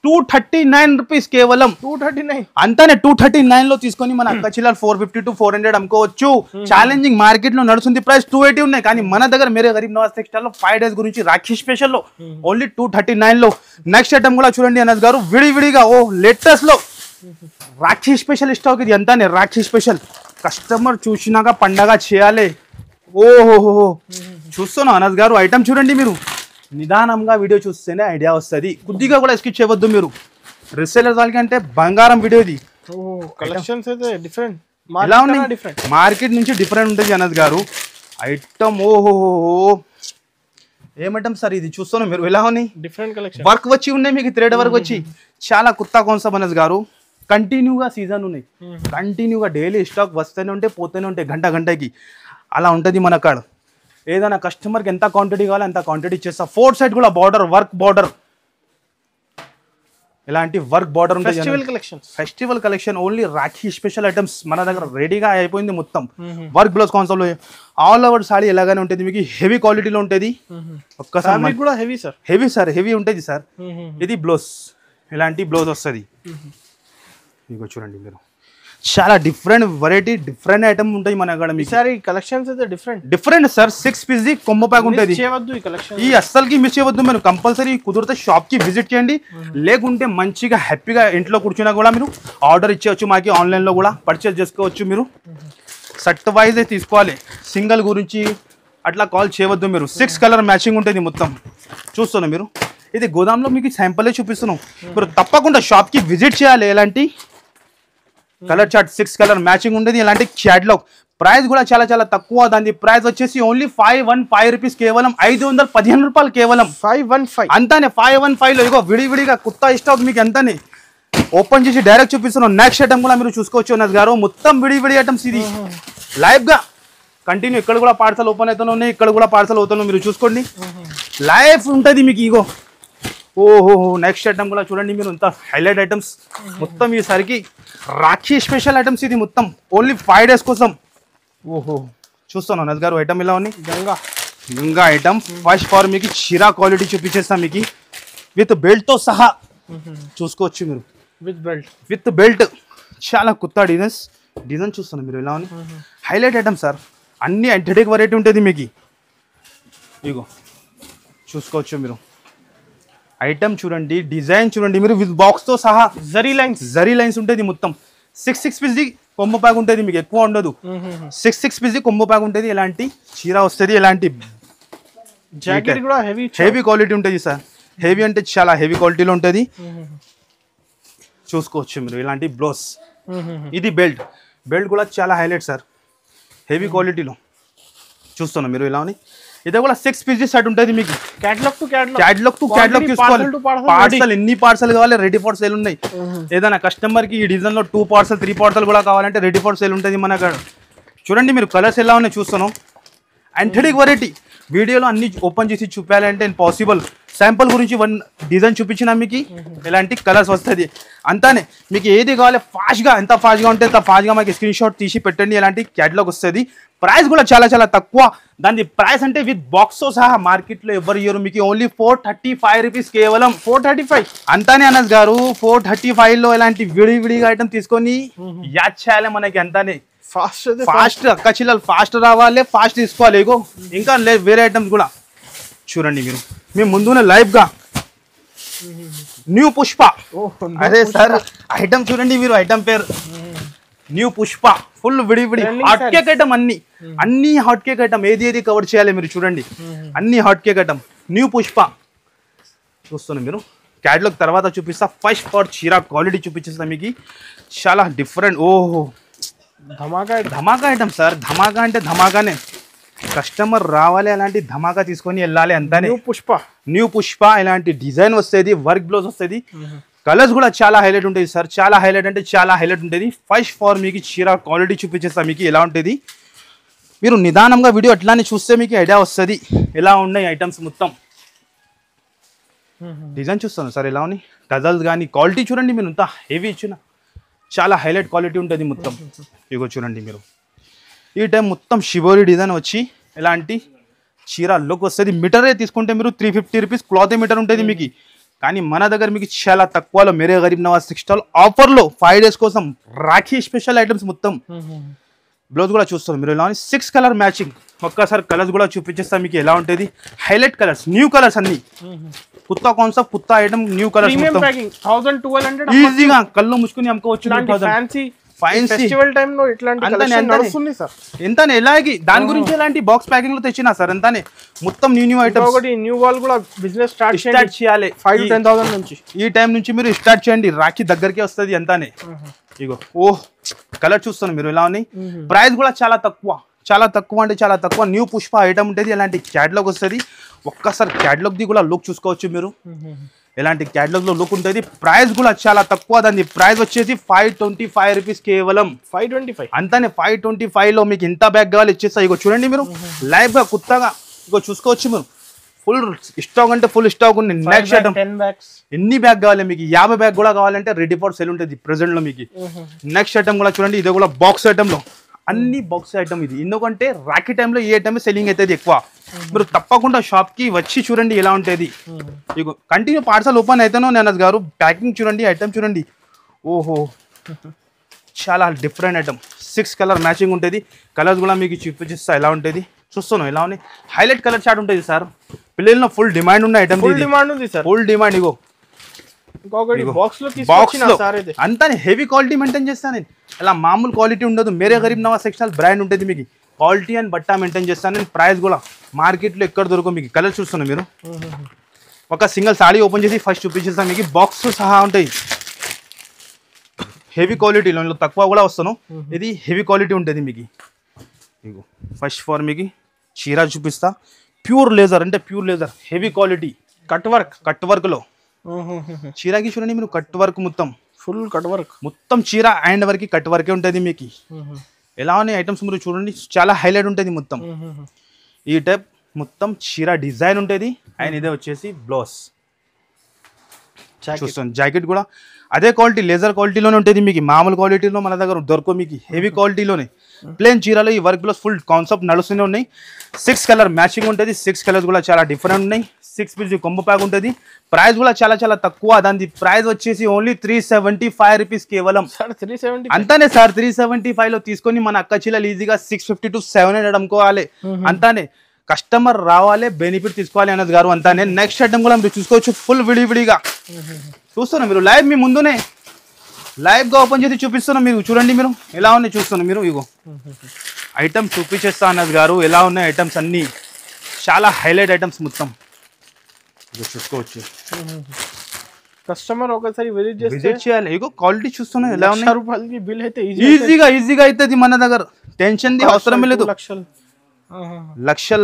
B: 239 రూపీస్ కేవలం. 239 అంతానే. 239 లో తీసుకొని మన అక్క చిల్లలు 450 to 400 అమ్ముకోవచ్చు. ఛాలెంజింగ్ మార్కెట్ లో నడుస్తుంది. ప్రైస్ 280 ఉన్నాయి, కానీ మన దగ్గర మేరే గరీబ్ నవాజ్ టెక్స్టైల్ లో 5 days గురించి రాఖీ స్పెషల్ లో ఓన్లీ 239 లో. నెక్స్ట్ ఐటమ్ కూడా చూడండి అనస్ గారు, విడివిడిగా. ఓ లేటెస్ట్ లో రాఖీ స్పెషల్ స్టాక్ ఇది అంతానే. రాఖీ స్పెషల్ కస్టమర్ చూసినాక పండగ చేయాలి. ఓహోహో చూస్తున్నాం అనస్ గారు ఐటమ్ చూడండి మీరు నిదానంగా వీడియో చూస్తేనే ఐడియా వస్తుంది కొద్దిగా కూడా స్కిప్ చేయవద్దు మీరు రీసేలర్ వాళ్ళకి అంటే బంగారం వీడియో ఇది
C: కలెక్షన్స్ అయితే డిఫరెంట్
B: ఎలా ఉన్నాయి మార్కెట్ నుంచి డిఫరెంట్ ఉంటుంది అనస్ గారు ఐటమ్ ఓహోహో ఏమంటాం సార్ ఇది చూస్తున్నాం మీరు ఎలా ఉన్నాయి
C: డిఫరెంట్ కలెక్షన్
B: వర్క్ వచ్చి ఉన్నాయి మీకు థ్రెడ్ వర్క్ వచ్చి చాలా కొత్త కాన్సెప్ట్ అనస్ గారు కంటిన్యూగా సీజన్ ఉన్నాయి కంటిన్యూగా డైలీ స్టాక్ వస్తూనే ఉంటాయి పోతూనే ఉంటాయి గంటకి అలా ఉంటుంది మన కాడ ఏదైనా కస్టమర్కి ఎంత క్వాంటిటీ కావాలో అంత క్వాంటిటీ ఇచ్చేస్తా 4 సైడ్ కూడా బార్డర్ వర్క్ బార్డర్ ఇలాంటి వర్క్ బార్డర్ ఉంటుంది festival collection only Rakhi special items మన దగ్గర రెడీగా అయిపోయింది మొత్తం వర్క్ బ్లౌజ్ కాన్సెప్ట్ లో ఆల్ ఓవర్ సారీ ఎలాగానే ఉంటుంది మీకు హెవీ క్వాలిటీలో ఉంటుంది ఒక్కసారి
C: కూడా హెవీ సార్
B: హెవీ ఉంటుంది సార్ ఇది బ్లౌజ్ ఇలాంటి బ్లౌజ్ వస్తుంది మీకు చూడండి మీరు చాలా డిఫరెంట్ వెరైటీ డిఫరెంట్ ఐటమ్ ఉంటాయి మన దగ్గర మీకు
C: సార్ ఈ కలెక్షన్స్ అయితే
B: డిఫరెంట్ సార్ 6 పీస్ ది కొమ్మ ప్యాక్ ఉంటుంది ఈ అస్సలకి మిస్ చేయవద్దు మీరు కంపల్సరీ కుదిరితే షాప్ కి విజిట్ చేయండి లేకుంటే మంచిగా హ్యాపీగా ఇంట్లో కూర్చున్నా కూడా మీరు ఆర్డర్ ఇచ్చేయచ్చు మాకి ఆన్లైన్ లో కూడా పర్చేస్ చేసుకోవచ్చు మీరు సెట్ వైజ్ తీసుకోవాలి సింగిల్ గురించి అట్లా కాల్ చేయవద్దు మీరు 6 కలర్ మ్యాచింగ్ ఉంటుంది మొత్తం చూస్తున్నా మీరు ఇది గోదాంలో మీకు శాంపుల్ చూపిస్తున్నాం మీరు తప్పకుండా షాప్ కి విజిట్ చేయాలి ఎలాంటి కలర్ చార్ట్ 6 కలర్ మ్యాచింగ్ ఉండేది ఇలాంటి క్యాటలాగ్ ప్రైస్ కూడా చాలా తక్కువ దాని ప్రైస్ వచ్చేసి ఓన్లీ 515 రూపీస్ కేవలం 515 రూపాయలు కేవలం 515 అంతానే 515 లో ఇగో విడివిడిగా కొత్త స్టాక్ మీకు ఎంతనే ఓపెన్ చేసి డైరెక్ట్ చూపిస్తున్నాం నెక్స్ట్ ఐటమ్ కూడా మీరు చూసుకోవచ్చు అనస్ గారు మొత్తం విడివిడి ఐటమ్స్ ఇది లైవ్ గా కంటిన్యూ ఇక్కడ కూడా పార్సల్ ఓపెన్ అవుతూనే ఉన్నాయి ఇక్కడ కూడా పార్సల్ అవుతున్నాయి మీరు చూసుకోండి లైవ్ ఉంటుంది మీకు ఇగో ఓహో నెక్స్ట్ ఐటమ్ కూడా చూడండి మీరు ఇంత హైలైట్ ఐటమ్స్ మొత్తం ఈసారికి రాఖీ స్పెషల్ ఐటమ్స్ ఇది మొత్తం ఓన్లీ 5 డేస్ కోసం ఓహో చూస్తాను అనస్ గారు ఐటమ్ ఎలా ఉంది గంగా ఐటమ్ ఫస్ట్ ఫార్ మీకు చీరా క్వాలిటీ చూపించేస్తాం మీకు విత్ బెల్ట్ తో సహా చూసుకోవచ్చు మీరు విత్ బెల్ట్ చాలా కొత్త డిజైన్ చూస్తాను మీరు ఎలా ఉంది హైలైట్ ఐటమ్ సార్ అన్ని ఎంటర్టైక్ వెరైటీ ఉంటుంది మీకు ఇగో చూసుకోవచ్చు మీరు ఐటమ్ చూడండి డిజైన్ చూడండి మీరు విత్ బాక్స్ తో సహా జరీ లైన్స్ ఉంటుంది మొత్తం 6 పీస్ ది కొమ్మ ప్యాక్ ఉంటుంది మీకు ఎక్కువ ఉండదు 6 పీస్ ది కొమ్మ ప్యాక్ ఉంటుంది ఎలాంటి చీర వస్తుంది ఎలాంటి
C: జాకెట్ కూడా
B: హెవీ క్వాలిటీ ఉంటుంది సార్ హెవీ అంటే చాలా హెవీ క్వాలిటీలో ఉంటుంది చూసుకోవచ్చు మీరు ఇలాంటి బ్లౌజ్ ఇది బెల్ట్ కూడా చాలా హైలైట్ సార్ హెవీ క్వాలిటీలో చూస్తున్నాం మీరు ఇలా ఉన్నాయి ఇది కూడా 6 పీస్ సెట్ ఉంటుంది మీకు క్యాటలాగ్ టు క్యాటలాగ్ తీసుకోవాలి పార్సల్ ఎన్ని పార్సల్ కావాలి రెడీ ఫర్ సేల్ ఉన్నాయి ఏదైనా కస్టమర్ కి ఈ డిజైన్ లో 2 పార్సల్ 3 పార్సల్ కూడా కావాలంటే రెడీ ఫర్ సేల్ ఉంటుంది మన కాడ చూడండి మీరు కలర్స్ ఎలా ఉన్నాయి చూస్తున్నాం ఎంటెడిక్ వెరైటీ వీడియోలో అన్ని ఓపెన్ చేసి చూపించాలంటే పాసిబుల్ శాంపుల్ గురించి 1 డిజైన్ చూపించిన మీకు ఎలాంటి కలర్స్ వస్తుంది అంతానే మీకు ఏది కావాలి ఫాస్ట్గా ఎంత ఫాస్ట్గా ఉంటే అంత ఫాస్ట్గా మాకు స్క్రీన్ షాట్ తీసి పెట్టండి ఎలాంటి క్యాటలాగ్ వస్తుంది ప్రైస్ కూడా చాలా తక్కువ దాని ప్రైస్ అంటే విత్ బాక్స్ తో సహా మార్కెట్లో ఎవరు ఇయ్యరు మీకు ఓన్లీ 435 రూపీస్ కేవలం 435 అంతానే అనస్ గారు 435 లో ఇలాంటి విడివిడిగా ఐటమ్ తీసుకొని యాడ్ చేయాలి మనకి అంతానే ఫాస్ట్ అక్క చిల్లలు ఫాస్ట్ రావాలి ఫాస్ట్ తీసుకోవాలి ఇగో ఇంకా వేరే ఐటమ్స్ కూడా చూడండి మీరు మేము ముందునే లైవ్ గా న్యూ పుష్ప అదే సార్ ఐటమ్ చూడండి మీరు ఐటమ్ పేరు న్యూ పుష్ప ఫుల్ విడివిడి హాట్ కేక్ ఐటమ్ అన్ని హాట్ కేక్ ఐటమ్ ఏది కవర్ చేయాలి మీరు చూడండి అన్ని hot cake item new Pushpa చూస్తున్నా మీరు క్యాటలాగ్ తర్వాత చూపిస్తా ఫస్ట్ ఫర్ చీరా క్వాలిటీ చూపించేస్తా మీకు చాలా డిఫరెంట్ ఓహో ధమాకా ఐటమ్ సార్ ధమాకా అంటే ధమాకానే కస్టమర్ రావాలి అలాంటి ధమాకా తీసుకొని వెళ్ళాలి అంతానే న్యూ పుష్ప ఇలాంటి డిజైన్ వస్తుంది వర్క్ బ్లౌజ్ వస్తుంది కలర్స్ కూడా చాలా హైలైట్ ఉంటుంది సార్ చాలా హైలైట్ అంటే చాలా హైలైట్ ఉంటుంది ఫస్ట్ ఫార్ మీకు చీర క్వాలిటీ చూపించేస్తా మీకు ఎలా ఉంటుంది మీరు నిదానంగా వీడియో ఎట్లానే చూస్తే మీకు ఐడియా వస్తుంది ఎలా ఉన్నాయి ఐటమ్స్ మొత్తం డిజైన్ చూస్తాను సార్ ఎలా ఉన్నాయి టజల్స్ కానీ క్వాలిటీ చూడండి మీరు ఇంత హెవీ ఇచ్చిన చాలా హైలైట్ క్వాలిటీ ఉంటుంది మొత్తం ఇగో చూడండి మీరు ఈ టైం మొత్తం షిబోరి డిజైన్ వచ్చి ఎలాంటి చీర లుక్ వస్తుంది మీటరే తీసుకుంటే మీరు 350 రూపీస్ క్లాత్ మీటర్ ఉంటుంది మీకు కానీ మన దగ్గర మీకు చాలా తక్కువలో మేరే గరీబ్ నవాజ్ టెక్స్టైల్ ఆఫర్లో 5 డేస్ కోసం రాఖీ స్పెషల్ ఐటమ్స్ మొత్తం బ్లౌజ్ కూడా చూస్తాం మీరు ఎలా 6 కలర్ మ్యాచింగ్ ఒక్కసారి కలర్స్ కూడా చూపించేస్తాం మీకు ఎలా ఉంటుంది హైలైట్ కలర్స్ న్యూ కలర్స్ అన్ని కొత్త కాన్సెప్ట్ కొత్త ఐటమ్ న్యూ కలర్స్ మొత్తం ఈజీగా కళ్ళు ముసుకుని అమ్ముకోవచ్చు
A: ఫ్యాన్సీ
C: ఫెస్టివల్ టైం లో ఇట్లాంటి
A: అంతానే,
C: కలెక్షన్
A: అంతానే.
C: నడుస్తుంది సార్.
A: ఎంతనే ఎలాగి దాని గురించి ఎలాంటి బాక్స్ ప్యాకింగ్ లో తెచ్చినా సార్ ఎంతనే మొత్తం న్యూ ఐటమ్స్
C: ఒకటి న్యూ వాల్ కూడా బిజినెస్ స్టార్ట్
A: స్టార్ట్ చేయాలి
C: 5 to 10,000 నుంచి.
A: ఈ టైం నుంచి మీరు స్టార్ట్ చేయండి, రాఖీ దగ్గరికి వస్తుంది ఎంతనే. ఇగో ఓహ్ కలర్ చూస్తాను మీరు ఎలా ఉన్నాయి. ప్రైస్ కూడా చాలా తక్కువ, చాలా తక్కువ అంటే చాలా తక్కువ. న్యూ పుష్ప ఐటమ్ ఉంటుంది, ఎలాంటి క్యాటలాగ్ వస్తుంది. ఒక్కసారి క్యాటలాగ్ ది కూడా లుక్ చూసుకోవచ్చు మీరు, ఎలాంటి క్యాటలాగ్ లో లుక్ ఉంటుంది. ప్రైస్ కూడా చాలా తక్కువ, దాని ప్రైస్ వచ్చేసి 525 రూపీస్ కేవలం.
C: 525
A: అంతానే 525 లో మీకు ఇంత బ్యాగ్ కావాలి ఇచ్చేస్తా. ఇగో చూడండి మీరు లైవ్ గా కొత్తగా ఇగో చూసుకోవచ్చు మీరు. ఫుల్ స్టాక్ అంటే ఫుల్ స్టాక్ ఉంది. Next item
C: 10 bags.
A: ఎన్ని బ్యాగ్ కావాలి మీకు, 50 బ్యాగ్ కూడా కావాలంటే రెడీ ఫర్ సేల్ ఉంటుంది ప్రెసెంట్ లో మీకు. నెక్స్ట్ ఐటమ్ కూడా చూడండి, ఇది కూడా బాక్స్ ఐటమ్ లో అన్ని బాక్స్ ఐటమ్ ఇది. ఎందుకంటే రాఖీ టైంలో ఈ ఐటమ్ సెల్లింగ్ అవుతుంది ఎక్కువ. మీరు తప్పకుండా షాప్ కి వచ్చి చూడండి ఎలా ఉంటుంది. ఇగో కంటిన్యూ పార్సల్ ఓపెన్ అయితేనో నేను గారు ప్యాకింగ్ చూడండి, ఐటమ్ చూడండి. ఓహో చాలా డిఫరెంట్ ఐటమ్. 6 కలర్ మ్యాచింగ్ ఉంటుంది. కలర్స్ కూడా మీకు చూపిస్తా ఎలా ఉంటుంది. చూస్తున్నాను ఎలా ఉన్నాయి. హైలైట్ కలర్ చార్ట్ ఉంటుంది సార్. పిల్లల్లో ఫుల్ డిమాండ్ ఉన్న ఐటమ్,
C: ఫుల్ డిమాండ్ ఉంది సార్.
A: Full demand. ఇగో
C: ఇంకొకటి బాక్స్ లో
A: బాక్స్
C: తీసుకొచ్చిన
A: లో
C: సార్ ఇది.
A: అంతా హెవీ క్వాలిటీ మెయింటైన్ చేస్తాను నేను. ఇలా మామూలు క్వాలిటీ ఉండదు. మేరే గరీబ్ నవాజ్ టెక్స్టైల్ బ్రాండ్ ఉంటుంది మీకు. క్వాలిటీ అండ్ బట్టా మెయింటైన్ చేస్తాను నేను. ప్రైస్ కూడా మార్కెట్లో ఎక్కడ దొరకవు మీకు. కలర్ చూస్తున్నాను మీరు. ఒక సింగిల్ సాడీ ఓపెన్ చేసి ఫస్ట్ చూపించేస్తాను మీకు. బాక్స్ సహా ఉంటాయి. హెవీ క్వాలిటీలో తక్కువ కూడా వస్తాను. ఇది హెవీ క్వాలిటీ ఉంటుంది మీకు. ఇగో ఫస్ట్ ఫర్ మీకు చీర చూపిస్తా. ప్యూర్ లేజర్ అంటే pure laser, heavy quality cut work లో చీరకి చూడండి మీరు. కట్ వర్క్ మొత్తం
C: ఫుల్ కట్ వర్క్,
A: మొత్తం చీర అండ్ వరకు కట్ వర్కే ఉంటుంది మీకు. ఎలా ఉన్నాయి ఐటమ్స్ మీరు చూడండి, చాలా హైలైట్ ఉంటుంది మొత్తం. ఈ టైప్ మొత్తం చీర డిజైన్ ఉంటుంది. అండ్ ఇదే వచ్చేసి బ్లౌజ్ చూస్తాను. జాకెట్ కూడా అదే క్వాలిటీ, లేజర్ క్వాలిటీలోనే ఉంటుంది మీకు. మామూలు క్వాలిటీలో మన దగ్గర దొరకవు మీకు. హెవీ క్వాలిటీలోనే ప్లేన్ చీరలో ఈ వర్క్ లో ఫుల్ కాన్సెప్ట్ నడుస్తూనే ఉన్నాయి. 6 కలర్ మ్యాచింగ్ ఉంటుంది. 6 కలర్స్ కూడా చాలా డిఫరెంట్ ఉన్నాయి. 6 పీస్ కొంబో ప్యాక్ ఉంటుంది. ప్రైస్ కూడా చాలా చాలా తక్కువ. దాని ప్రైస్ వచ్చేసి ఓన్లీ 375 రూపీస్ కేవలం.
C: 370
A: అంతానే సార్. 375 లో తీసుకొని మన అక్క చీరలు ఈజీగా 650 to 700 అమ్ముకోవాలి. అంతానే కస్టమర్ రావాలి, బెనిఫిట్ తీసుకోవాలి అన్నది గారు. అంతానే నెక్స్ట్ ఐటమ్ కూడా మీరు చూసుకోవచ్చు. ఫుల్ విడివిడిగా చూస్తున్నా మీరు. లైవ్ మీ ముందునే లైవ్ గా ఓపెన్ చేసి చూపిస్తున్నా మీరు. చూడండి మీరు ఎలా ఉన్నాయి చూస్తున్నా మీరు. ఇగో ఐటమ్ చూపించేస్తా అన్నది గారు. ఎలా ఉన్నాయి ఐటమ్స్ అన్ని చాలా హైలైట్ ఐటమ్స్ మొత్తం. ఇగో చూసుకోవచ్చు.
C: కస్టమర్ ఒకసారి
A: విజిట్ చేయాలి. ఇగో క్వాలిటీ చూస్తున్నా ఎలా ఉన్నాయి.
C: రూపాయలకి బిల్ అయితే
A: ఈజీగా అవుతుంది మన దగ్గర. టెన్షన్ ది అవసరం లేదు.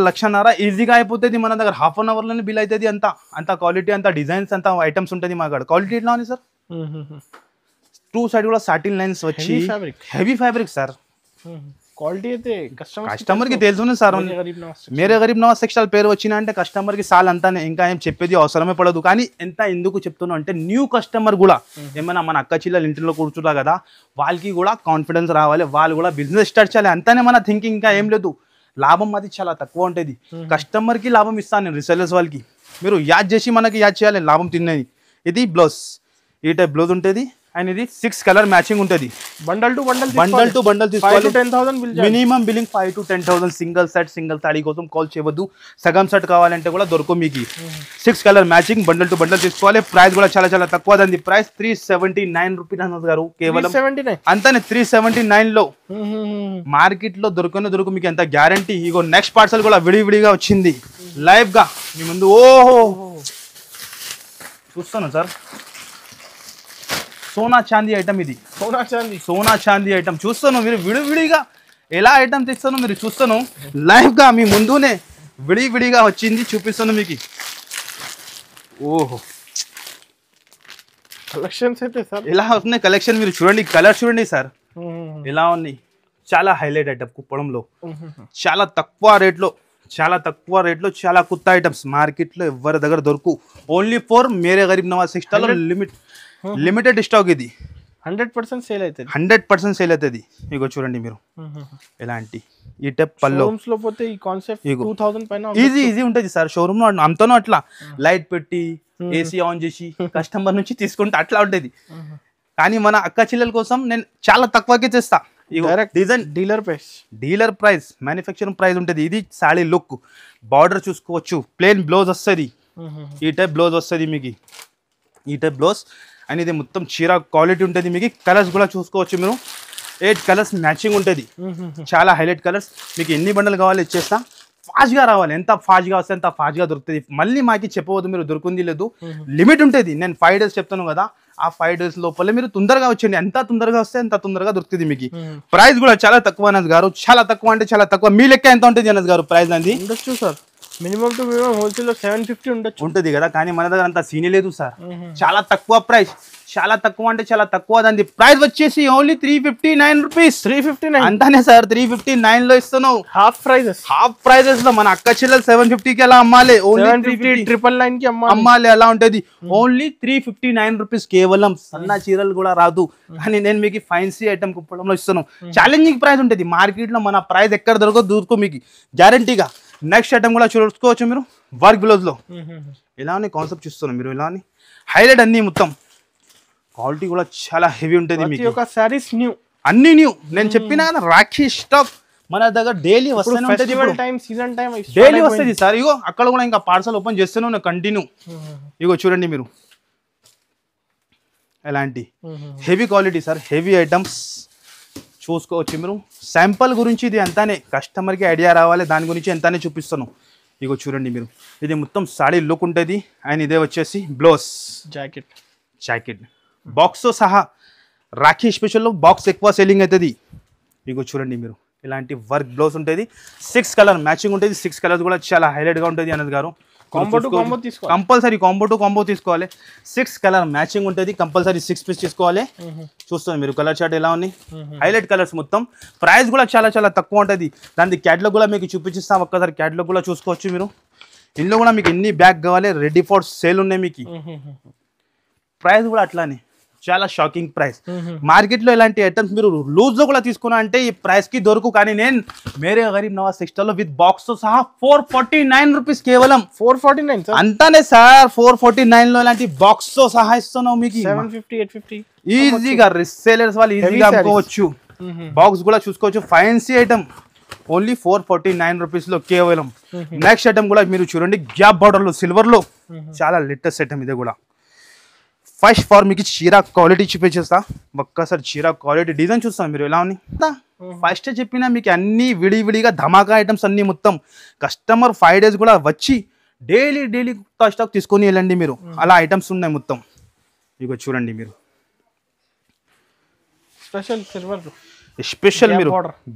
A: లక్షన్నర ఈజీగా అయిపోతుంది మన దగ్గర. హాఫ్ అన్ అవర్ లోనే బిల్ అవుతుంది. అంత క్వాలిటీ, అంత డిజైన్స్, అంత ఐటమ్స్ ఉంటుంది మా దగ్గర. క్వాలిటీ ఎట్లా ఉంది సార్. 2 సైడ్ కూడా సాటిన్ లైన్స్ వచ్చి హెవీ ఫ్యాబ్రిక్ సార్.
C: క్వాలిటీ అయితే
A: కస్టమర్ కి తెలుసు సార్. మేరే గరీబ్ నవాజ్ టెక్స్టైల్ పేరు వచ్చినా అంటే కస్టమర్ కి సాల్ అంతానే. ఇంకా ఏం చెప్పేది అవసరమే పడదు. కానీ ఎంత ఎందుకు చెప్తున్నా అంటే న్యూ కస్టమర్ కూడా ఏమైనా మన అక్క చిల్లలు ఇంట్లో కూర్చుంటా కదా, వాళ్ళకి కూడా కాన్ఫిడెన్స్ రావాలి. వాళ్ళు కూడా బిజినెస్ స్టార్ట్ చేయాలి. అంతానే మన థింకింగ్. ఇంకా ఏం లేదు. లాభం అది చాలా తక్కువ ఉంటుంది. కస్టమర్ కి లాభం ఇస్తాను నేను, రీసెల్లర్స్ వాళ్ళకి. మీరు యాడ్ చేసి మనకి యాడ్ చేయాలి లాభం తిన్నది. ఇది బ్లౌజ్, ఈ టైప్ బ్లౌజ్ ఉంటుంది. అండ్ ఇది 6 కలర్ మ్యాచింగ్ ఉంటుంది.
C: బండల్ టు బండల్
A: తీసుకోవాలి.
C: 10,000 bill.
A: Minimum billing 5 to 10,000. Single set, single thali కోసం కాల్ చేయవద్దు. సగం సెట్ కావాలంటే కూడా దొరకవు మీకు. 6 colour matching bundle to bundle తీసుకోవాలి. ప్రైస్ కూడా చాలా చాలా తక్కువ. దాని ప్రైస్ 379 రూపీస్ అన్నది గారు కేవలం. అంతానే 379 లో మార్కెట్ లో దొరకను మీకు ఎంత గ్యారంటీ. ఇగో నెక్స్ట్ పార్సల్ కూడా విడివిడిగా వచ్చింది లైవ్ గా మీ ముందు. ఓహో చూస్తాను సార్. సోనా చాందీ ఐటమ్ ఇది. సోనా చాందీ ఐటమ్ చూస్తాను మీరు. విడివిడిగా ఎలా ఐటమ్ తెస్తాను మీరు చూస్తాను. లైవ్ గా మీ ముందునే విడివిడిగా వచ్చింది చూపిస్తాను మీకు. ఓహో
C: కలెక్షన్స్ అయితే సార్
A: ఎలా ఉన్నాయి కలెక్షన్ మీరు చూడండి. కలర్ చూడండి సార్ ఎలా ఉన్నాయి. చాలా హైలైట్ ఐటమ్ కుప్పడంలో. చాలా తక్కువ రేట్లో చాలా కొత్త ఐటమ్స్ మార్కెట్లో ఎవరి దగ్గర దొరుకు. Only for Mere Garib Nawaz textile limited stock. ఇది
C: 100% సేల్ అవుతుంది.
A: 100% సేల్ అవుతుంది. ఇగో చూడండి మీరు ఎలాంటి ఈ టైప్ పల్లో.
C: లో పోతే ఈ కాన్సెప్ట్ 2000 పైన
A: ఈజీ ఉంటుంది సార్. షోరూమ్ లో అంతనో అట్లా లైట్ పెట్టి ఏసీ ఆన్ చేసి కస్టమర్ నుంచి తీసుకుంటే అట్లా ఉంటుంది. కానీ మన అక్క చిల్లల కోసం నేను చాలా తక్కువకే చేస్తా. Design dealer price, manufacturing price ఉంటుంది. ఇది సాడీ లుక్. బార్డర్ చూసుకోవచ్చు. ప్లేన్ బ్లౌజ్ వస్తుంది. ఈ టైప్ బ్లౌజ్ వస్తుంది మీకు. ఈ టైప్ బ్లౌజ్ అండ్ ఇది మొత్తం చీర క్వాలిటీ ఉంటుంది మీకు. కలర్స్ కూడా చూసుకోవచ్చు మీరు.
B: 8 కలర్స్ మ్యాచింగ్ ఉంటుంది, చాలా హైలైట్ కలర్స్. మీకు ఎన్ని బండలు కావాలి ఇచ్చేస్తా, ఫాస్ట్గా రావాలి. ఎంత ఫాస్ట్గా వస్తే అంత ఫాస్ట్గా దొరుకుతుంది. మళ్ళీ మాకి చెప్పవద్దు మీరు దొరుకుంది లేదు, లిమిట్ ఉంటుంది. నేను 5 days చెప్తాను కదా, ఆ 5 days లోపల మీరు తొందరగా వచ్చేయండి. ఎంత తొందరగా వస్తే అంత తొందరగా దొరుకుతుంది మీకు. ప్రైస్ కూడా చాలా తక్కువ అనస్ గారు, చాలా తక్కువ అంటే చాలా తక్కువ. మీ లెక్క ఎంత ఉంటుంది అనస్ గారు ప్రైస్ అనేది?
C: ఉండొచ్చు sir, minimum to minimum wholesale లో 750 ఉండొచ్చు.
B: ఉంటుంది కదా, కానీ మన దగ్గర అంత సీన్ లేదు సార్. చాలా తక్కువ ప్రైస్, చాలా తక్కువ అంటే చాలా తక్కువ. దాని ప్రైస్ వచ్చేసి ఓన్లీ 359 రూపీస్.
C: 359
B: అంతానే సార్, 359 లో ఇస్తున్నావు.
C: హాఫ్ ప్రైజెస్,
B: హాఫ్ ప్రైజెస్ లో మన అక్క చెల్లెలు 750 కి ఎలా అమ్మాలి, ఓన్లీ
C: 999 కి
B: అమ్మాలి. ఎలా ఉంటది? ఓన్లీ 359 రూపీస్ కేవలం. సన్న చీరలు కూడా రాదు, కానీ నేను మీకు ఫ్యాన్సీ ఐటమ్ కుప్పడంలో ఇస్తున్నాను. ఛాలెంజింగ్ ప్రైస్ ఉంటుంది. మార్కెట్ లో మన ప్రైస్ ఎక్కడ దొరకదు మీకు గ్యారంటీగా. నెక్స్ట్ ఐటమ్ కూడా చూసుకోవచ్చు మీరు, వర్క్ బ్లౌజ్ లో ఇలానే కాన్సెప్ట్ చూస్తున్నాం మీరు. ఇలానే హైలైట్ అన్ని మొత్తం క్వాలిటీ కూడా చాలా హెవీ ఉంటుంది మీకు.
C: సారీస్ న్యూ,
B: అన్ని న్యూ. నేను చెప్పినా కదా రాఖీ స్టాక్ మన దగ్గర డైలీ వస్తూనే ఉంటుంది. డైలీ వస్తుంది సార్. ఇగో అక్కడ కూడా ఇంకా పార్సల్ ఓపెన్ చేస్తూనే కంటిన్యూ. ఇగో చూడండి మీరు, ఎలాంటి heavy quality sir, heavy items చూసుకోవచ్చు మీరు. శాంపుల్ గురించి ఇది అంతానే, కస్టమర్కి ఐడియా రావాలి దాని గురించి ఎంతనే చూపిస్తాను. ఇగో చూడండి మీరు, ఇది మొత్తం సాడీ లుక్ ఉంటుంది. అండ్ ఇదే వచ్చేసి బ్లౌజ్, జాకెట్ బాక్స్తో సహా. రాఖీ స్పెషల్లో బాక్స్ ఎక్కువ సెల్లింగ్ అవుతుంది. ఇగో చూడండి మీరు, ఇలాంటి వర్క్ బ్లౌజ్ ఉంటుంది. 6 కలర్ మ్యాచింగ్ ఉంటుంది. 6 కలర్స్ కూడా చాలా హైలైట్గా ఉంటుంది అనంత్ గారు. కంపల్సరీ కాంబో టు కాంబో తీసుకోవాలి. 6 కలర్ మ్యాచింగ్ ఉంటుంది, కంపల్సరీ 6 పీస్ తీసుకోవాలి. చూస్తాను మీరు కలర్ చార్ట్ ఎలా ఉంది, హైలైట్ కలర్స్ మొత్తం. ప్రైస్ కూడా చాలా చాలా తక్కువ ఉంటుంది. దాని క్యాటలాగ్ కూడా మీకు చూపించిస్తాం, ఒక్కసారి క్యాటలాగ్ కూడా చూసుకోవచ్చు మీరు. ఇందులో కూడా మీకు ఎన్ని బ్యాగ్ కావాలి, రెడీ ఫర్ సేల్ ఉన్నాయి మీకు. ప్రైస్ కూడా అట్లానే చాలా షాకింగ్ ప్రైస్. మార్కెట్ లో ఇలాంటి ఐటమ్స్ మీరు లూజ్ లో కూడా తీసుకున్నా అంటే ఈ ప్రైస్ కి దొరకు. కానీ నేను మేరే గరీబ్ నవాజ్ టెక్స్టైల్ లో విత్ బాక్స్ తో సహా 449 రూపీస్ కేవలం.
C: 449
B: అంతానే సార్, 449 లో ఇలాంటి బాక్స్ తో సహా ఇస్తున్నావు మీకు.
C: 750 850
B: ఈజీగా రీసేలర్స్ వాళ్ళు ఈజీగా అమ్ముకోవచ్చు. బాక్స్ కూడా చూసుకోవచ్చు. ఫ్యాన్సీ ఐటమ్ ఓన్లీ 449 రూపీస్ లో కేవలం. నెక్స్ట్ ఐటమ్ కూడా మీరు చూడండి, గ్యాప్ బార్డర్ లో సిల్వర్ లో చాలా లేటెస్ట్ ఐటమ్. ఇదే కూడా ఫస్ట్ ఫార్ మీకు చీర క్వాలిటీ చూపించేస్తా. ఒక్కసారి చీర క్వాలిటీ డిజైన్ చూస్తాం మీరు ఎలా ఉంది. ఫస్ట్ చెప్పినా మీకు అన్ని విడివిడిగా ధమాకా ఐటమ్స్ అన్ని మొత్తం. కస్టమర్ 5 days కూడా వచ్చి డైలీ స్టాక్ తీసుకొని వెళ్ళండి మీరు. అలా ఐటమ్స్ ఉన్నాయి మొత్తం. ఇగో చూడండి మీరు, స్పెషల్ మీరు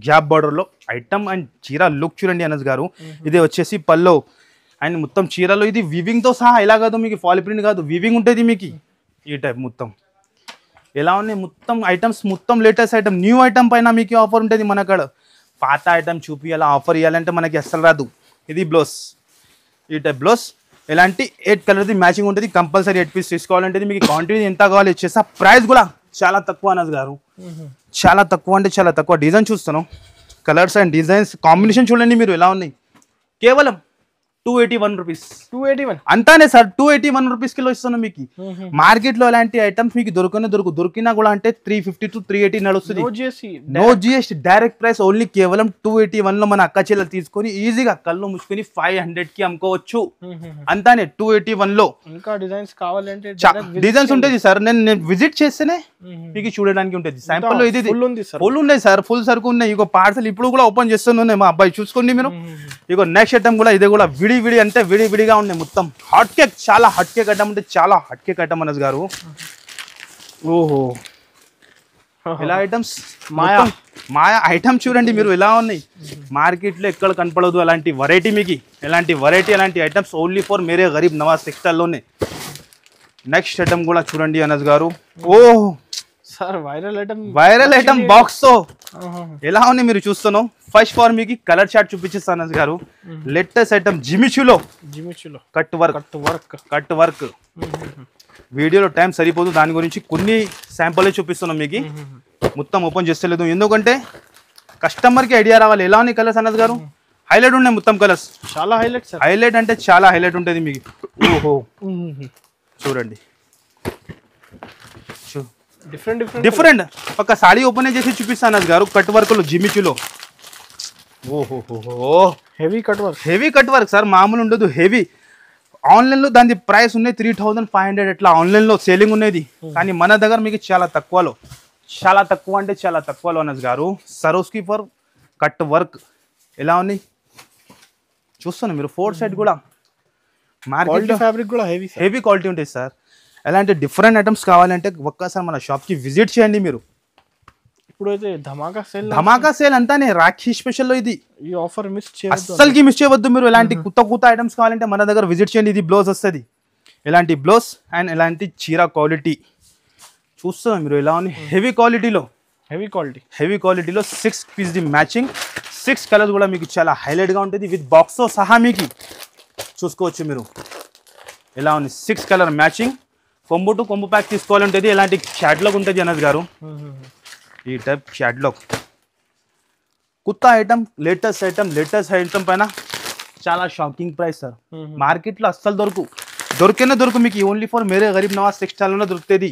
B: గ్యాప్ బార్డర్ లో ఐటమ్ అండ్ చీర లుక్ చూడండి అనస్ గారు. ఇది వచ్చేసి పల్లో అండ్ మొత్తం చీరలో ఇది వివింగ్ తో సహా. ఎలా కాదు మీకు ఫాల్ ప్రింట్ కాదు, వివింగ్ ఉంటుంది మీకు. ఈ టైప్ మొత్తం ఎలా ఉన్నాయి మొత్తం ఐటమ్స్, మొత్తం లేటెస్ట్ ఐటమ్, న్యూ ఐటమ్ పైన మీకు ఆఫర్ ఉంటుంది. మన కాడ పాత ఐటమ్ చూపియాలా, ఆఫర్ ఇవ్వాలంటే మనకి అస్సలు రాదు. ఇది బ్లౌజ్, ఈ టైప్ బ్లౌజ్. ఎలాంటి 8 కలర్ది మ్యాచింగ్ ఉంటుంది. కంపల్సరీ 8 పీస్ తీసుకోవాలంటే మీకు క్వాంటిటీ ఎంత కావాలి ఇచ్చేస్తా. ప్రైస్ కూడా చాలా తక్కువ అనస్ గారు, చాలా తక్కువ అంటే చాలా తక్కువ. డిజైన్ చూస్తాను, కలర్స్ అండ్ డిజైన్స్ కాంబినేషన్ చూడండి మీరు ఎలా ఉన్నాయి. కేవలం 281 రూపీస్. 281 అంతానే సార్, 281 రూపీస్ కిలో ఇస్తున్నాను మీకు. మార్కెట్ లో అలాంటి ఐటమ్స్ మీకు దొరికినా కూడా అంటే 350 to 380 నడుస్తుంది. No GST direct price. Only కేవలం 281 లో మన అక్క చెల్లెలు తీసుకొని ఈజీగా కళ్ళు ముసుకొని 500 కి అమ్ముకోవచ్చు. అంతానే 281 లో.
C: ఇంకా డిజైన్స్ కావాలంటే
B: డిజైన్స్ ఉంటుంది సార్, నేను విజిట్ చేస్తేనే మీకు చూడడానికి ఉంటుంది. శాంపుల్ లో ఇది ఫుల్ ఉన్నాయి సార్, ఫుల్ సరుకు ఉన్నాయి. ఇగో పార్సల్ ఇప్పుడు కూడా ఓపెన్ చేస్తున్నాయి మా అబ్బాయి, చూసుకోండి మీరు. ఇగో నెక్స్ట్ ఐటమ్ కూడా ఇదే కూడా విడివిడి అంటే విడివిడిగా ఉన్నాయి మొత్తం. హాట్ కేక్, చాలా హాట్ కేక్ ఐటమ్ అంటే చాలా హాట్ కేక్ ఐటమ్ అనస్ గారు. ఓహో, ఇలా ఐటమ్స్ మాయా ఐటమ్ చూడండి మీరు ఎలా ఉన్నాయి. మార్కెట్ లో ఎక్కడ కనపడదు అలాంటి వెరైటీ మీకు. అలాంటి items only for Mere Garib Nawaz textile లోనే. నెక్స్ట్ ఐటమ్ కూడా చూడండి అనస్ గారు. ఓహో
C: సార్,
B: వైరల్ ఐటమ్ బాక్స్ తో ఎలా ఉంది మీరు చూస్తున్నావు. ఫస్ట్ ఫార్ మీకు కలర్ చార్ట్ చూపించేస్తాను అనస్ గారు. లేటెస్ట్ ఐటమ్ జిమిచులో కట్ వర్క్. వీడియోలో టైం సరిపోదు, దాని గురించి కొన్ని శాంపుల్ చూపిస్తున్నాం మీకు. మొత్తం ఓపెన్ చేస్తలేదు ఎందుకంటే కస్టమర్ కి ఐడియా రావాలి. ఎలా ఉన్నాయి కలర్స్ అనస్ గారు. హైలైట్ ఉన్నాయి మొత్తం కలర్స్,
C: చాలా
B: హైలైట్ అంటే చాలా హైలైట్ ఉంటుంది మీకు. ఓహో చూడండి, డిఫరెంట్. ఒక సాడీ ఓపెన్ చేసి చూపిస్తాను అనస్ గారు. కట్ వర్క్ లో జిమిచులో. ఓహో,
C: హెవీ
B: కట్ వర్క్ సార్, మామూలు ఉండదు. హెవీ. ఆన్లైన్ లో దాని ప్రైస్ ఉన్నాయి 3500 ఎట్లా ఆన్లైన్ లో సేలింగ్ ఉన్నది. కానీ మన దగ్గర మీకు చాలా తక్కువలో చాలా తక్కువ అంటే చాలా తక్కువలో అనస్ గారు. సరోస్కి ఫర్ కట్ వర్క్ ఎలా ఉంది చూస్తున్నా మీరు. 4 సైడ్ కూడా మార్కెట్
C: ఫ్యాబ్రిక్ కూడా
B: హెవీ క్వాలిటీ ఉంటుంది సార్. ఎలాంటి డిఫరెంట్ ఐటమ్స్ కావాలంటే ఒక్కసారి మన షాప్కి విజిట్ చేయండి మీరు.
C: ఇప్పుడు అయితే
B: ధమాకా సేల్ అంతానే రాఖీ స్పెషల్లో ఇది.
C: ఈ ఆఫర్ మిస్ చేయవద్దు,
B: అస్సలకి మిస్ చేయవద్దు మీరు. ఎలాంటి కొత్త ఐటమ్స్ కావాలంటే మన దగ్గర విజిట్ చేయండి. ఇది బ్లౌజ్ వస్తుంది, ఇలాంటి బ్లౌజ్ అండ్ ఇలాంటి చీర క్వాలిటీ చూస్తున్నాం మీరు ఎలా ఉంది. హెవీ క్వాలిటీలో 6 పీస్ ది మ్యాచింగ్, 6 కలర్స్ కూడా మీకు చాలా హైలైట్గా ఉంటుంది. విత్ బాక్స్తో సహా మీకు చూసుకోవచ్చు మీరు ఎలా ఉంది. 6 colour matching, comb to comb pack తీసుకోవాలంటే ఇలాంటి క్యాట్లాగ్ ఉంటుంది అనస్ గారు. ఈ టైప్ క్యాట్లాగ్ కొత్త ఐటమ్, లేటెస్ట్ ఐటమ్ పైన చాలా షాకింగ్ ప్రైస్ సార్. మార్కెట్లో అస్సలు దొరుకు మీకు ఓన్లీ ఫర్ మేరే గరీబ్ నవాజ్ టెక్స్టైల్లో దొరుకుతుంది.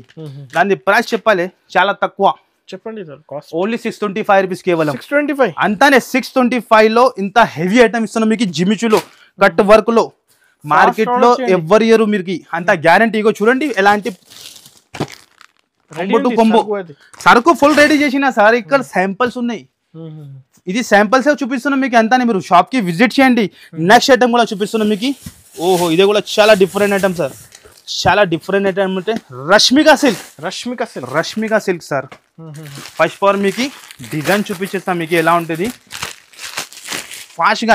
B: దాని ప్రైస్ చెప్పాలి చాలా తక్కువ.
C: చెప్పండి సార్. కాస్ట్
B: ఓన్లీ 625 రూపీస్ కేవలం.
C: 625
B: అంతానే 625లో ఇంత హెవీ ఐటమ్ ఇస్తున్నాం మీకు. జిమిచులో కట్ వర్క్ లో మార్కెట్ లో ఎవరు ఇయర్ మీరు అంత గ్యారంటీ. ఇగో చూడండి ఎలాంటి కొంబు సరుకు ఫుల్ రెడీ చేసిన సార్. ఇక్కడ శాంపిల్స్ ఉన్నాయి, ఇది శాంపిల్స్ చూపిస్తున్నాం మీకు. అంతానే మీరు షాప్ కి విజిట్ చేయండి. నెక్స్ట్ ఐటమ్ కూడా చూపిస్తున్నాం మీకు. ఓహో ఇది కూడా చాలా డిఫరెంట్ ఐటమ్ సార్. చాలా డిఫరెంట్ ఐటమ్ అంటే Rashmika silk sir. First for మీకు డిజైన్ చూపించేస్తాం మీకు ఎలా ఉంటుంది.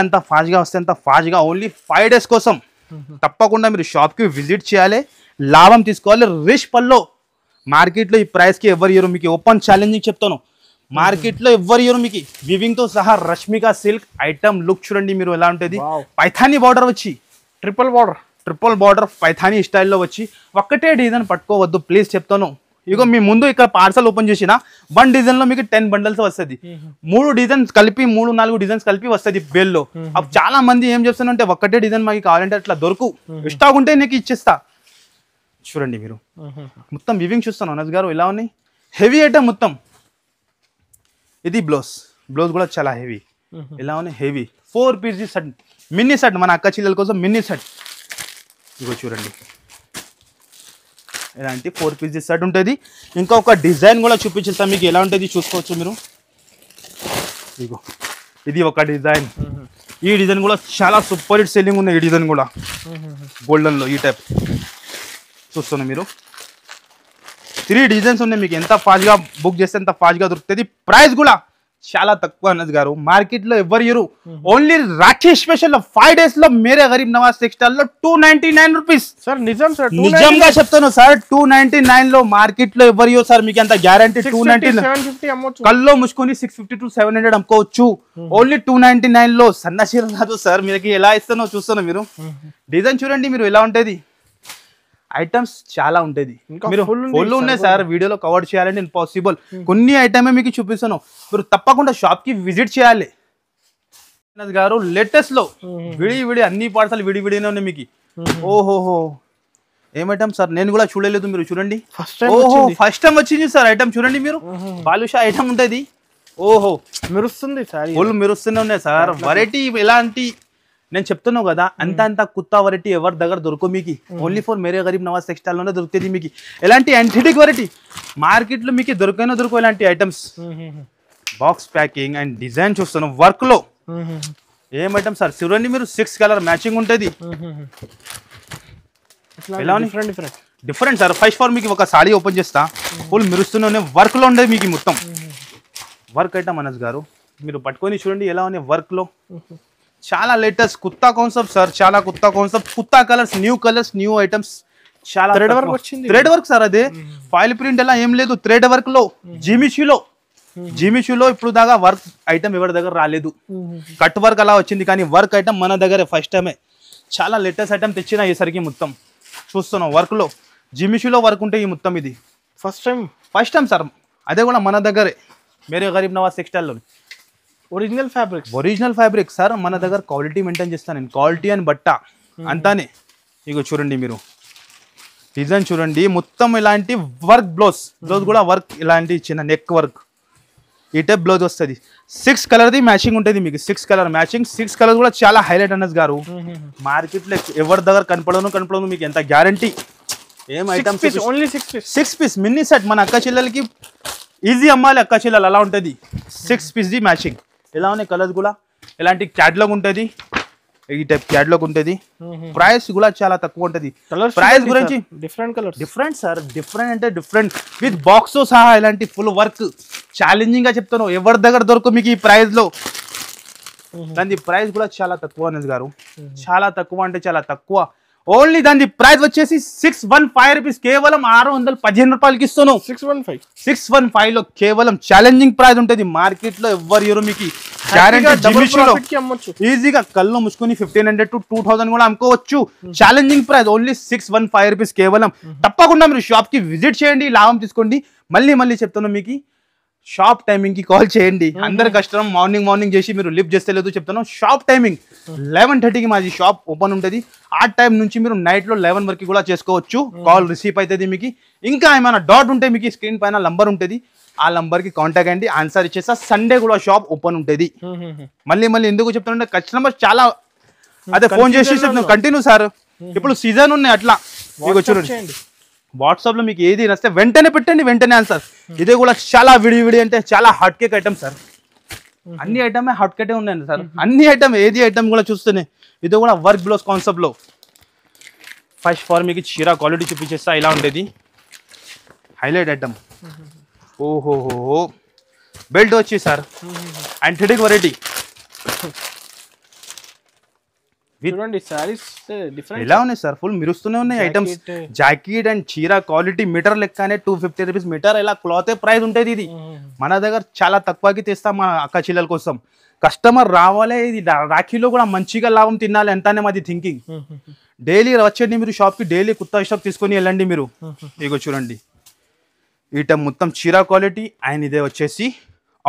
B: అంత ఫాస్ట్గా వస్తే అంత ఫాస్ట్గా. ఓన్లీ 5 days కోసం తప్పకుండా మీరు షాప్కి విజిట్ చేయాలి, లాభం తీసుకోవాలి. రిచ్ పల్లో మార్కెట్లో ఈ ప్రైస్కి ఎవరు ఇయర్ మీకు. ఓపెన్ ఛాలెంజింగ్ చెప్తాను, మార్కెట్లో ఎవరు ఇయర్ మీకు. వివింగ్తో సహా రష్మిక సిల్క్ ఐటమ్ లుక్ చూడండి మీరు ఎలా ఉంటుంది. పైథానీ బార్డర్ వచ్చి ట్రిపుల్ బార్డర్ పైథానీ స్టైల్లో వచ్చి ఒక్కటే డిజైన్ పట్టుకోవద్దు ప్లీజ్ చెప్తాను. ఇగో మీ ముందు ఇక్కడ పార్సల్ ఓపెన్ చేసిన 1 డిజైన్లో మీకు 10 బండల్స్ వస్తుంది. 3 డిజైన్స్ కలిపి 3-4 డిజైన్స్ కలిపి వస్తుంది బేల్లో. అప్పుడు చాలా మంది ఏం చేస్తానంటే ఒక్కటే డిజైన్ మాకు కావాలంటే అట్లా దొరకు, స్టాక్ ఉంటే నీకు ఇచ్చేస్తా. చూడండి మీరు మొత్తం వివింగ్ చూస్తాను అనస్ గారు ఎలా ఉన్నాయి. హెవీ ఐటమ్ మొత్తం. ఇది బ్లౌజ్ కూడా చాలా హెవీ ఎలా ఉన్నాయి. Heavy 4 piece set, mini set మన అక్క చిల్లల కోసం మినీ సెట్. ఇగో చూడండి ఇలాంటి 4 పీస్ సెట్ ఉంటుంది. ఇంకా ఒక డిజైన్ కూడా చూపించేస్తాం మీకు ఎలా ఉంటుంది చూసుకోవచ్చు మీరు. ఇగో ఇది ఒక డిజైన్. ఈ డిజైన్ కూడా చాలా సూపర్ హిట్ సెల్లింగ్ ఉంది. ఈ డిజైన్ కూడా గోల్డెన్లో ఈ టైప్ చూస్తున్నాం మీరు. 3 డిజైన్స్ ఉన్నాయి మీకు. ఎంత ఫాస్ట్గా బుక్ చేస్తే ఎంత ఫాస్ట్గా దొరుకుతుంది. ప్రైస్ కూడా చాలా తక్కువ అనస్ గారు. మార్కెట్లో ఎవరు year. Only Rakhi special 5 days లో మేరే గరీబ్ నవాజ్ టెక్స్టైల్ లో 299 రూపీస్ సార్. నిజంగా చెప్తాను సార్, 299 లో మార్కెట్ లో ఎవరు ఇయో సార్. మీకు అంత గ్యారంటీ. 299 కల్లో ముసుకొని 650 to 700 అమ్ముకోవచ్చు. ఓన్లీ 299 లో సన్నశీల కాదు సార్. మీకు ఎలా ఇస్తానో చూస్తాను మీరు. డిజైన్ చూడండి మీరు ఎలా ఉంటుంది. ఐటమ్స్ చాలా ఉంటుంది. మీరు ఫుల్ ఉన్నాయి సార్, వీడియోలో కవర్ చేయాలంటే ఇంపాసిబుల్. కొన్ని ఐటమే మీకు చూపిస్తాను, మీరు తప్పకుండా షాప్ కి విజిట్ చేయాలి గారు. లేటెస్ట్ లో విడి అన్ని పార్సల్ విడివిడినే ఉన్నాయి మీకు. ఓహోహో ఏం ఐటమ్ సార్, నేను కూడా చూడలేదు. మీరు చూడండి ఫస్ట్ టైం వచ్చింది సార్ ఐటమ్. చూడండి మీరు బాలుషా ఐటమ్ ఉంటుంది. ఓహో మెరుస్తుంది సార్, ఫుల్ మెరుస్తూనే ఉన్నాయి సార్. వెరైటీ ఎలాంటి నేను చెప్తున్నావు కదా, అంత కొత్త వెరైటీ ఎవరి దగ్గర దొరకవు మీకు. Only for Mere Garib Nawaz textile లోనే దొరుకుతుంది మీకు. ఎలాంటి యాంటిటిక్ వెరైటీ మార్కెట్ లో మీకు దొరకవు ఇలాంటి items. Box packing and design చూస్తాను వర్క్ లో. ఏం ఐటమ్ సార్ చూడండి మీరు. 6 కలర్ మ్యాచింగ్ ఉంటుంది. Different sir. ఫస్ట్ ఫార్ మీకు ఒక సారీ ఓపెన్ చేస్తా, ఫుల్ మెరుస్తూనే వర్క్ లో ఉండేది మీకు. మొత్తం వర్క్ ఐటమ్ అనస్ గారు మీరు పట్టుకొని చూడండి ఎలా ఉన్నాయి వర్క్ లో. చాలా లేటెస్ట్ కొత్త కాన్సెప్ట్ సార్. చాలా కొత్త కాన్సెప్ట్, కొత్త కలర్స్, న్యూ ఐటమ్స్. చాలా థ్రెడ్ వర్క్ వచ్చింది. థ్రెడ్ వర్క్ సార్, అదే ఫాయిల్ ప్రింట్ ఎలా ఏం లేదు. థ్రెడ్ వర్క్ లో జిమిషులో ఇప్పుడు దాకా వర్క్ ఐటమ్ ఎవరి దగ్గర రాలేదు. కట్ వర్క్ అలా వచ్చింది, కానీ వర్క్ ఐటమ్ మన దగ్గర ఫస్ట్ టైమే. చాలా లేటెస్ట్ ఐటమ్ తెచ్చిన ఈసరికి మొత్తం చూస్తున్నాం. వర్క్ లో జిమిషులో వర్క్ ఉంటే ఈ మొత్తం ఇది ఫస్ట్ టైం సార్. అదే కూడా మన దగ్గరే మేరే గరీబ్ నవాజ్ టెక్స్టైల్లో ఒరిజినల్ ఫ్యాబ్రిక్ సార్. మన దగ్గర క్వాలిటీ మెయింటైన్ చేస్తాను నేను. క్వాలిటీ అని బట్ట అంతానే. ఇగో చూడండి మీరు డిజైన్ చూడండి మొత్తం ఇలాంటి వర్క్. బ్లౌజ్ కూడా వర్క్ ఇలాంటి చిన్న నెక్ వర్క్ ఈ టైప్ బ్లౌజ్ వస్తుంది. 6 కలర్ది మ్యాచింగ్ ఉంటుంది మీకు. 6 కలర్ మ్యాచింగ్. 6 కలర్ కూడా చాలా హైలైట్ అనస్ గారు. మార్కెట్ లో ఎవరి దగ్గర కనపడను మీకు. ఎంత గ్యారంటీ. ఏం items only 6 piece mini set. మన అక్క చెల్లెలకి ఈజీ అమ్మాలి అక్క చెల్లెలు అలా ఉంటుంది 6 పీస్ ది మ్యాచింగ్ ఎలా ఉన్నాయి కలర్స్ కూడా ఇలాంటి క్యాట్లాగ్ ఉంటుంది ఈ టైప్ క్యాట్లాగ్ ఉంటుంది ప్రైస్ కూడా చాలా తక్కువ ఉంటుంది ప్రైస్ గురించి
C: different colours
B: different sir different అంటే డిఫరెంట్ విత్ బాక్స్ సహా ఇలాంటి ఫుల్ వర్క్ ఛాలెంజింగ్ గా చెప్తాను ఎవరి దగ్గర దొరకు మీకు ఈ ప్రైస్ లో దాని ప్రైస్ కూడా చాలా తక్కువ అనేది గారు చాలా తక్కువ అంటే చాలా తక్కువ ఓన్లీ దాని ప్రైస్ వచ్చేసి 615 రూపీస్ కేవలం 615 రూపాయలకి ఇస్తాను 615 లో కేవలం ఛాలెంజింగ్ ప్రైస్ ఉంటుంది మార్కెట్ లో ఎవరు ఎవరు మీకు ఈజీగా కళ్ళు ముసుకుని 1500 to 2000 కూడా అమ్ముకోవచ్చు ఛాలెంజింగ్ ప్రైస్ ఓన్లీ 615 రూపీస్ కేవలం తప్పకుండా మీరు షాప్ కి విజిట్ చేయండి లాభం తీసుకోండి మళ్ళీ చెప్తాను మీకు షాప్ టైమింగ్ కి కాల్ చేయండి అందరు కస్టమర్ మార్నింగ్ చేసి మీరు లిఫ్ట్ చేస్తే లేదు చెప్తాను షాప్ టైమింగ్ 11:30కి మాది షాప్ ఓపెన్ ఉంటుంది ఆ టైం నుంచి మీరు నైట్ లో 11 వరకు కూడా చేసుకోవచ్చు కాల్ రిసీవ్ అవుతుంది మీకు ఇంకా ఏమైనా డౌట్ ఉంటే మీకు స్క్రీన్ పైన నంబర్ ఉంటుంది ఆ నంబర్ కి కాంటాక్ట్ అయ్యండి ఆన్సర్ ఇచ్చేస్తా సండే కూడా షాప్ ఓపెన్ ఉంటుంది మళ్ళీ ఎందుకు చెప్తానంటే కస్టమర్ చాలా అదే ఫోన్ చేసి చెప్తాను కంటిన్యూ సార్ ఇప్పుడు సీజన్ ఉన్నాయి అట్లా మీకు చూడండి వాట్సాప్ లో మీకు ఏది నచ్చితే వెంటనే పెట్టండి వెంటనే ఆన్సర్ ఇదే కూడా చాలా విడి అంటే చాలా హాట్ కేక్ ఐటమ్ సార్ అన్ని ఐటమ్ హాట్ కేకే ఉన్నాయండి సార్ అన్ని ఐటమ్ ఏది ఐటమ్ కూడా చూస్తేనే ఇది కూడా వర్క్ బ్లౌజ్ కాన్సెప్ట్ లో ఫస్ట్ ఫార్ మీకు చీర క్వాలిటీ చూపించేస్తా ఇలా ఉండేది హైలైట్ ఐటమ్ ఓహో బెల్ట్ వచ్చి సార్ యాంథెటిక్ వెరైటీ
C: చూడండి సారీస్ డిఫరెంట్
B: ఎలా ఉన్నాయి సార్ ఫుల్ మిరుస్తూనే ఉన్నాయి ఐటమ్స్ జాకెట్ అండ్ చీర క్వాలిటీ మీటర్ లెక్కనే 250 రూపీస్ మీటర్ ఇలా క్లాత్ ప్రైస్ ఉంటుంది ఇది మన దగ్గర చాలా తక్కువకి తెస్తాం మా అక్క చెల్లెల కోసం కస్టమర్ రావాలి ఇది రాఖీలో కూడా మంచిగా లాభం తినాలి అంతానే మాది థింకింగ్ డైలీ వచ్చేయండి మీరు షాప్కి డైలీ కొత్త స్టాక్ తీసుకొని వెళ్ళండి మీరు ఇగో చూడండి ఈ టైం మొత్తం చీర క్వాలిటీ అండ్ ఇదే వచ్చేసి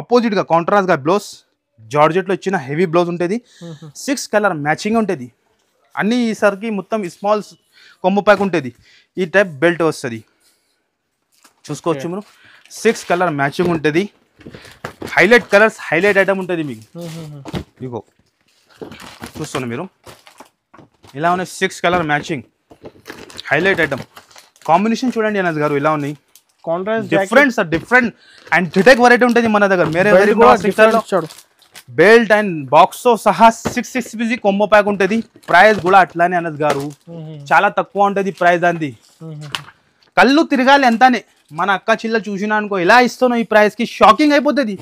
B: అపోజిట్గా కాంట్రాస్ట్గా బ్లౌజ్ జార్జెట్లో ఇచ్చిన హెవీ బ్లౌజ్ ఉంటుంది 6 కలర్ మ్యాచింగ్ ఉంటుంది అన్ని ఈసారికి మొత్తం స్మాల్ కొమ్ము ప్యాక్ ఉంటుంది ఈ టైప్ బెల్ట్ వస్తుంది చూసుకోవచ్చు మీరు 6 కలర్ మ్యాచింగ్ ఉంటుంది హైలైట్ కలర్స్ హైలైట్ ఐటమ్ ఉంటుంది మీకు ఇగో చూస్తున్నా మీరు ఇలా ఉన్నాయి 6 colour matching highlight item combination చూడండి అనస్ గారు ఇలా ఉన్నాయి డిఫరెంట్ సార్ డిఫరెంట్ అండ్ థిటెక్ వెరైటీ ఉంటుంది మన దగ్గర మేరే బెల్ట్ అండ్ బాక్స్ తో సహా 6 పీస్ కొంబో ప్యాక్ ఉంటుంది ప్రైస్ కూడా అట్లానే అనస్ గారు చాలా తక్కువ ఉంటుంది ప్రైస్ అంది కళ్ళు తిరగాలి ఎంతనే మన అక్క చిల్లలు చూసినా అనుకో ఎలా ఇస్తానో ఈ ప్రైస్ కి షాకింగ్ అయిపోతుంది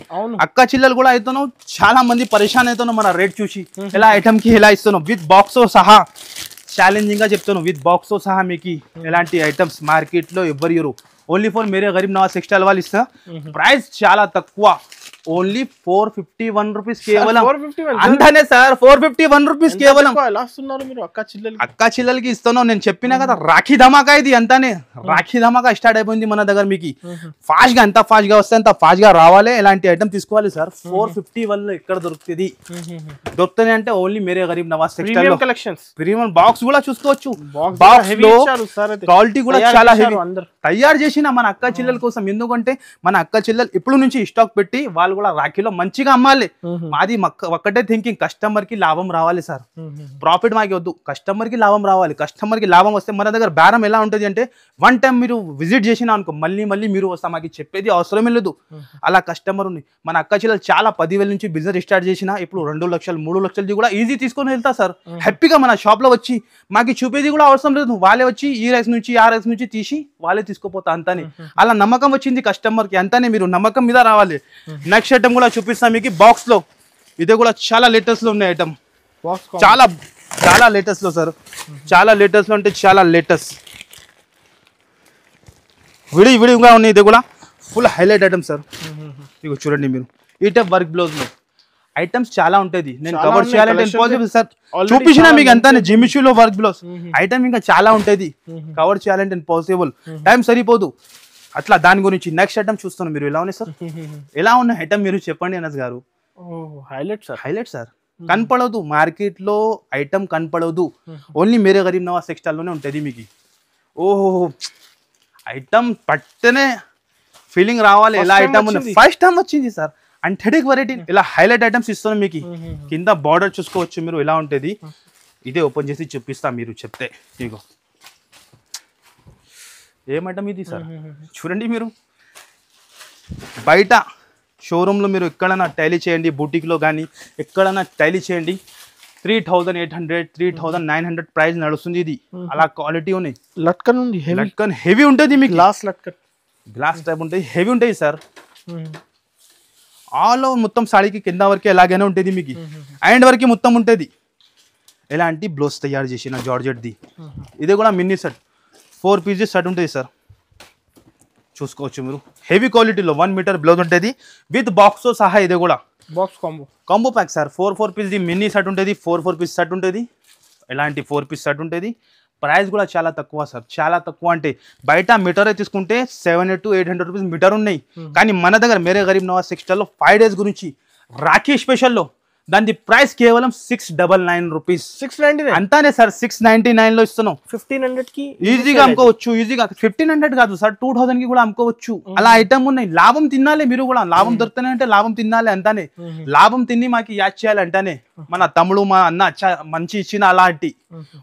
B: అక్క చిల్లలు కూడా అవుతాను చాలా మంది పరేషాన్ అవుతాను మన రేట్ చూసి ఎలా ఐటమ్ కి ఎలా ఇస్తాను విత్ బాక్స్ తో సహా ఛాలెంజింగ్ గా చెప్తాను విత్ బాక్స్ తో సహా మీకు ఎలాంటి ఐటమ్స్ మార్కెట్ లో ఎవ్వరు only for Mere Garib Nawaz textile వాళ్ళు ఇస్తా ప్రైస్ చాలా తక్కువ ఓన్లీ 451 రూపీస్ కేవలం అంతానే సార్ 451 రూపీస్ కేవలం అక్క చిల్లలకి ఇస్తాను నేను చెప్పినా కదా రాఖీ ధమాకా ఇది అంతానే రాఖీ ధమాకా స్టార్ట్ అయిపోయింది మన దగ్గర మీకు ఫాస్ట్ గా ఎంత ఫాస్ట్ గా వస్తే అంత ఫాస్ట్ గా రావాలి ఎలాంటి ఐటమ్ తీసుకోవాలి సార్ 451 లో ఎక్కడ దొరుకుతుంది దొరుకుతుంది అంటే only Mere Garib Nawaz textile collections premium box కూడా చూసుకోవచ్చు బాక్స్ లో క్వాలిటీ కూడా చాలా హెవీ తయారు చేసిన మన అక్క చిల్లల కోసం ఎందుకంటే మన అక్క చిల్లలు ఇప్పుడు నుంచి స్టాక్ పెట్టి వాళ్ళు కూడా రాఖీలో మంచిగా అమ్మాలి మాది ఒక్కటే థింకింగ్ కస్టమర్ కి లాభం రావాలి సార్ ప్రాఫిట్ మాకి వద్దు కస్టమర్ కి లాభం రావాలి కస్టమర్ కి లాభం వస్తే మన దగ్గర బేరం ఎలా ఉంటుంది అంటే వన్ టైం మీరు విజిట్ చేసినా అనుకో మళ్ళీ మీరు వస్తా మాకు చెప్పేది అవసరమే లేదు అలా కస్టమర్ ఉంది మన అక్క చిల్లలు చాలా 10,000 నుంచి బిజినెస్ స్టార్ట్ చేసినా ఇప్పుడు 2 లక్షలు 3 లక్షలు కూడా ఈజీ తీసుకొని వెళ్తా సార్ హ్యాపీగా మన షాప్ లో వచ్చి మాకు చూపేది కూడా అవసరం లేదు వాళ్ళే వచ్చి ఈ రైస్ నుంచి ఆ రైస్ నుంచి తీసి వాళ్ళే తీసుకోపోతా అంతానే అలా నమ్మకం వచ్చింది కస్టమర్ కి అంతానే మీరు నమ్మకం మీద రావాలి నెక్స్ట్ ఐటమ్ కూడా చూపిస్తాం మీకు బాక్స్ లో ఇదే కూడా చాలా లేటెస్ట్ లో ఉన్నాయి ఐటమ్ చాలా లేటెస్ట్ లో సార్ చాలా లేటెస్ట్ లో అంటే చాలా లేటెస్ట్ విడిగా ఉన్నాయి ఇది కూడా ఫుల్ హైలైట్ ఐటమ్ సార్ ఇగో చూడండి మీరు ఈ టైప్ వర్క్ బ్లౌజ్ లో ఐటమ్స్ చాలా ఉంటుంది నేను కవర్ చేయాలంటే ఇంపాసిబుల్ సార్ చూపించిన మీకు అంతా జిమిషులో వర్క్ బ్లౌజ్ ఐటమ్ ఇంకా చాలా ఉంటుంది కవర్ చేయాలంటే ఇంపాసిబుల్ టైం సరిపోదు అట్లా దాని గురించి నెక్స్ట్ ఐటమ్ చూస్తున్నాం మీరు ఎలా ఉన్నాయి సార్ ఎలా ఉన్న ఐటమ్ మీరు చెప్పండి అనస్ గారు హైలైట్ సార్ కనపడదు మార్కెట్ లో ఐటమ్ కనపడదు ఓన్లీ మేరే గరీబ్ నవాజ్ టెక్స్టైల్ లోనే ఉంటుంది మీకు ఓహో ఐటమ్ పట్టనే ఫీలింగ్ రావాలి ఎలా ఐటమ్ ఉంది ఫస్ట్ టైం వచ్చింది సార్ యాంథెటిక్ వెరైటీ ఇలా హైలైట్ ఐటమ్స్ ఇస్తున్నాం మీకు కింద బార్డర్ చూసుకోవచ్చు మీరు ఎలా ఉంటుంది ఇదే ఓపెన్ చేసి చూపిస్తా మీరు చెప్తే ఇగో ఏం ఐటమ్ ఇది సార్ చూడండి మీరు బయట షోరూంలో మీరు ఎక్కడైనా టైలీ చేయండి, బూటిక్లో కానీ ఎక్కడైనా టైలీ చేయండి, 3800 3900 ప్రైస్ నడుస్తుంది. ఇది అలా క్వాలిటీ ఉన్నాయి.
C: లట్కన్ ఉంది,
B: లట్కన్ హెవీ ఉంటుంది, మీకు
C: గ్లాస్ లట్కన్,
B: గ్లాస్ టైప్ ఉంటుంది, హెవీ ఉంటుంది సార్. ఆల్ ఓవర్ మొత్తం సాడీకి కింద వరకు ఎలాగైనా ఉంటుంది, మీకు హ్యాండ్ వరకు మొత్తం ఉంటుంది. ఎలాంటి బ్లౌజ్ తయారు చేసిన జార్జెట్ది. ఇది కూడా మినీ సెట్ 4 పీసెస్ సెట్ ఉంటుంది సార్, చూసుకోవచ్చు మీరు. హెవీ క్వాలిటీలో 1 మీటర్ బ్లౌజ్ ఉంటుంది విత్ బాక్స్తో సహా. ఇది కూడా
C: box
B: combo pack sir. 4 piece mini set ఉంటుంది, 4 పీస్ సెట్ ఉంటుంది. ఎలాంటి 4 పీస్ సెట్ ఉంటుంది. ప్రైస్ కూడా చాలా తక్కువ సార్, చాలా తక్కువ. అంటే బయట మీటర్ తీసుకుంటే 700 to 800 రూపీస్ మీటర్ ఉన్నాయి. కానీ మన దగ్గర మేరే గరీబ్ నవాజ్ టెక్స్టైల్లో 5 days గురించి రాఖీ స్పెషల్లో దాని ప్రైస్ కేవలం 699 రూపీస్.
C: 699
B: అంతానే సార్, 699లో ఇస్తున్నాం.
C: 1500కి
B: ఈజీగా అమ్ముకోవచ్చు. ఈజీగా 1500 కాదు సార్, 2000కి కూడా అమ్ముకోవచ్చు. అలా ఐటమ్ ఉన్నాయి. లాభం తినాలి మీరు కూడా. లాభం దొరుకుతానే అంటే లాభం తినాలి అంతానే. లాభం తిని మాకు యాడ్ చేయాలి అంటానే. మన తమ్ముడు మా అన్న మంచి ఇచ్చిన అలాంటి.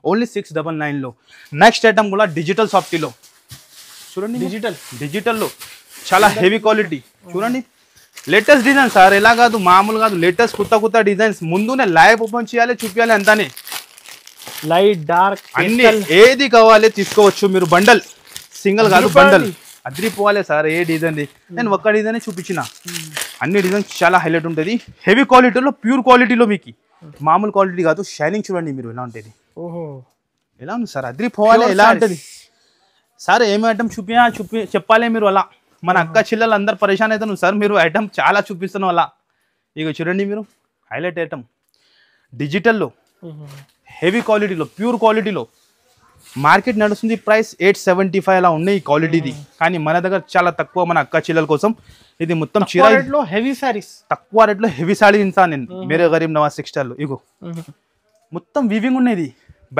B: ఓన్లీ 699లో. నెక్స్ట్ ఐటమ్ కూడా డిజిటల్ సాఫ్టీలో చూడండి. డిజిటల్లో చాలా హెవీ క్వాలిటీ చూడండి. లేటెస్ట్ డిజైన్ సార్, ఎలా కాదు మామూలు కాదు. లేటెస్ట్ కొత్త డిజైన్స్ ముందునే లైవ్ ఓపెన్ చేయాలి, చూపించాలి అంతానే.
C: లైట్ డార్క్
B: అన్ని ఏది కావాలి తీసుకోవచ్చు మీరు. బండల్ సింగిల్ కాదు, బండల్ అదిరిపోవాలి సార్. ఏ డిజైన్ నేను ఒక్క డిజైన్ చూపించిన. అన్ని డిజైన్స్ చాలా హైలైట్ ఉంటుంది. హెవీ క్వాలిటీలో, ప్యూర్ క్వాలిటీలో మీకు. మామూలు క్వాలిటీ కాదు. షైనింగ్ చూడండి మీరు ఎలా ఉంటుంది. ఎలా ఉంది సార్, అదిరిపోవాలి. ఎలా ఉంటుంది సార్. ఏమి ఐటమ్ చెప్పాలి మీరు. అలా మన అక్క చెల్లెలు అందరు పరేషాన్ అవుతాను సార్. మీరు ఐటమ్ చాలా చూపిస్తున్నాం అలా. ఇక చూడండి మీరు, హైలైట్ ఐటమ్ డిజిటల్లో హెవీ క్వాలిటీలో, ప్యూర్ క్వాలిటీలో. మార్కెట్ నడుస్తుంది ప్రైస్ 875 అలా ఉన్నాయి ఈ క్వాలిటీది. కానీ మన దగ్గర చాలా తక్కువ. మన అక్క చెల్లెల కోసం ఇది మొత్తం చీర
C: రేట్లో హెవీ సారీస్,
B: తక్కువ రేట్లో హెవీ సారీ ఇస్తాను నేను మేరే గరీబ్ నవాజ్ టెక్స్టైల్లో. ఇగో మొత్తం వివింగ్ ఉన్నది.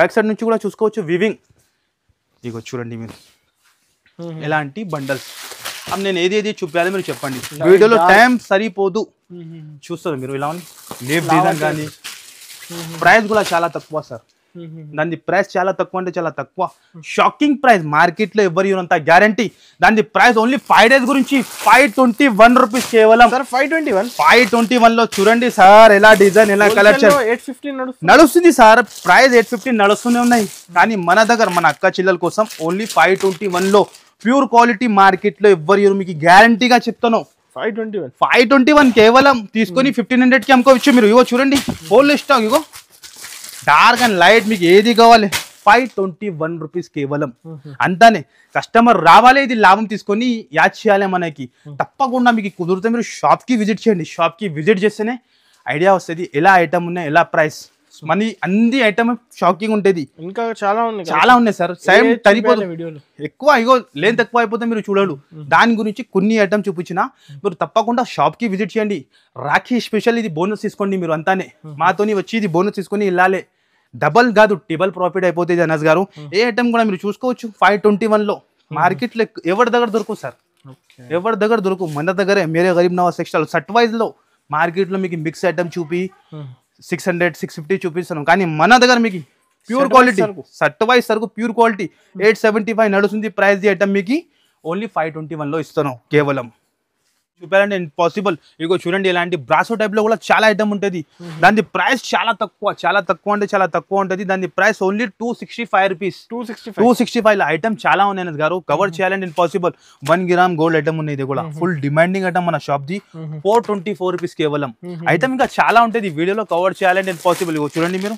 B: బ్యాక్ సైడ్ నుంచి కూడా చూసుకోవచ్చు వివింగ్. ఇగో చూడండి మీరు ఎలాంటి బండల్స్. నేను ఏది చూపించాలి మీరు చెప్పండి. వీడియోలో టైం సరిపోదు. చూస్తారు మీరు ఇలా ఉంది. లీఫ్ డిజైన్ కానీ ప్రైస్ కూడా చాలా తక్కువ సార్. దాని ప్రైస్ చాలా తక్కువ అంటే చాలా తక్కువ. Shocking price. మార్కెట్లో ఎవరు ఇవ్వనంత గ్యారంటీ. దాని ప్రైస్ ఓన్లీ 5 days గురించి 521 రూపీస్ కేవలం. 521లో చూడండి సార్ ఎలా డిజైన్, ఎలా కలెక్షన్.
C: 850
B: నడుస్తుంది సార్. ప్రైస్ 850 నడుస్తూనే ఉన్నాయి. కానీ మన దగ్గర మన అక్క చెల్లెల కోసం ఓన్లీ 521లో ప్యూర్ క్వాలిటీ. మార్కెట్లో ఎవ్వరు ఇవ్వరు, మీకు గ్యారంటీగా చెప్తాను. 521 కేవలం తీసుకొని 1500కి అమ్ముకోవచ్చు మీరు. ఇగో చూడండి full stock. Ego dark and light మీకు ఏది కావాలి 521 రూపీస్ కేవలం. అంతానే. కస్టమర్ రావాలి, ఇది లాభం తీసుకొని యాడ్ చేయాలి మనకి. తప్పకుండా మీకు కుదిరితే మీరు షాప్కి విజిట్ చేయండి. షాప్కి విజిట్ చేస్తేనే ఐడియా వస్తుంది ఎలా ఐటమ్ ఉన్నాయి, ఎలా ప్రైస్. మనీ అన్ని ఐటమ్ షాకింగ్ ఉంటుంది.
C: ఇంకా చాలా
B: ఉన్నాయి సార్. సేమ్ సరిపోదు ఎక్కువ. ఇగో లెంత్ ఎక్కువ అయిపోతే మీరు చూడడు. దాని గురించి కొన్ని ఐటమ్ చూపించిన. మీరు తప్పకుండా షాప్కి విజిట్ చేయండి. రాఖీ స్పెషల్ ఇది బోనస్ తీసుకోండి మీరు అంతానే. మాతోని వచ్చి ఇది బోనస్ తీసుకొని వెళ్ళాలి. డబల్ కాదు ట్రిబల్ ప్రాఫిట్ అయిపోతుంది అనస్ గారు. ఏ ఐటమ్ కూడా మీరు చూసుకోవచ్చు 521లో. మార్కెట్లో ఎవరి దగ్గర దొరుకు సార్, ఎవరి దగ్గర దొరుకు. మన దగ్గరే మేరే గరీబ్ నవాజ్ టెక్స్టైల్ సట్ వైజ్లో మార్కెట్లో మీకు మిక్స్ ఐటమ్ చూపి 600 650 చూపిస్తున్నాం. కానీ మన దగ్గర మీకు ప్యూర్ క్వాలిటీ సట్ వైజ్ సరుకు ప్యూర్ క్వాలిటీ 875 నడుస్తుంది ప్రైస్. ఐటమ్ మీకు ఓన్లీ 521లో ఇస్తున్నాం కేవలం. చూపాలంటే ఇంపాసిబుల్. ఇగో చూడండి ఇలాంటి బ్రాసో టైప్లో కూడా చాలా ఐటమ్ ఉంటుంది. దాని ప్రైస్ చాలా తక్కువ అంటే చాలా తక్కువ ఉంటుంది. దాని ప్రైస్ ఓన్లీ 265 రూపీస్. 265 ఐటమ్ చాలా ఉన్నాయి గారు. కవర్ చేయాలంటే ఇంపాసిబుల్. 1 గ్రామ్ గోల్డ్ ఐటమ్ ఉన్నాయి. ఇది కూడా ఫుల్ డిమాండింగ్ ఐటమ్ మన షాప్ ది. 424 రూపీస్ కేవలం. ఐటమ్ ఇంకా చాలా ఉంటుంది. వీడియోలో కవర్ చేయాలంటే ఇంపాసిబుల్. ఇగో చూడండి మీరు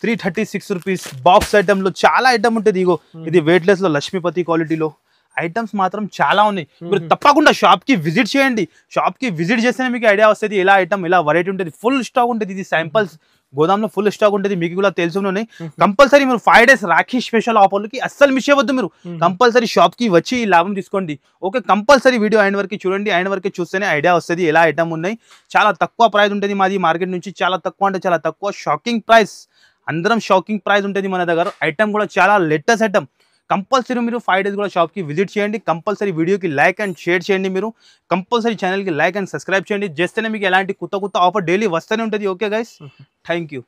B: 336 రూపీస్. బాక్స్ ఐటమ్ లో చాలా ఐటమ్ ఉంటుంది. ఇగో ఇది వెయిట్లెస్ లో లక్ష్మీపతి క్వాలిటీలో ఐటమ్స్ మాత్రం చాలా ఉన్నాయి. మీరు తప్పకుండా షాప్కి విజిట్ చేయండి. షాప్కి విజిట్ చేస్తేనే మీకు ఐడియా వస్తుంది ఎలా ఐటమ్, ఎలా వెరైటీ ఉంటుంది. ఫుల్ స్టాక్ ఉంటుంది. ఇది శాంపిల్స్ గోదాంలో ఫుల్ స్టాక్ ఉంటుంది. మీకు కూడా తెలుసుకునే. కంపల్సరీ మీరు 5 days రాఖీ స్పెషల్ ఆఫర్లకి అస్సలు మిస్ అవ్వద్దు. మీరు కంపల్సరీ షాప్కి వచ్చి ఈ లాభం తీసుకోండి. ఓకే, కంపల్సరీ వీడియో అయిన వరకు చూడండి. అయిన వరకు చూస్తేనే ఐడియా వస్తుంది ఎలా ఐటమ్ ఉన్నాయి. చాలా తక్కువ ప్రైస్ ఉంటుంది మాది మార్కెట్ నుంచి. చాలా తక్కువ అంటే చాలా తక్కువ. Shocking price. అందరం షాకింగ్ ప్రైస్ ఉంటుంది మన దగ్గర. ఐటమ్ కూడా చాలా లేటెస్ట్ ఐటమ్. కంపల్సరీ మీరు 5 days కూడా షాప్కి విజిట్ చేయండి. కంపల్సరీ వీడియోకి లైక్ అండ్ షేర్ చేయండి. మీరు కంపల్సరీ ఛానల్కి లైక్ అండ్ సబ్స్క్రైబ్ చేయండి. చేస్తేనే మీకు ఎలాంటి కొత్త ఆఫర్ డైలీ వస్తూనే ఉంటుంది. Okay guys, thank you.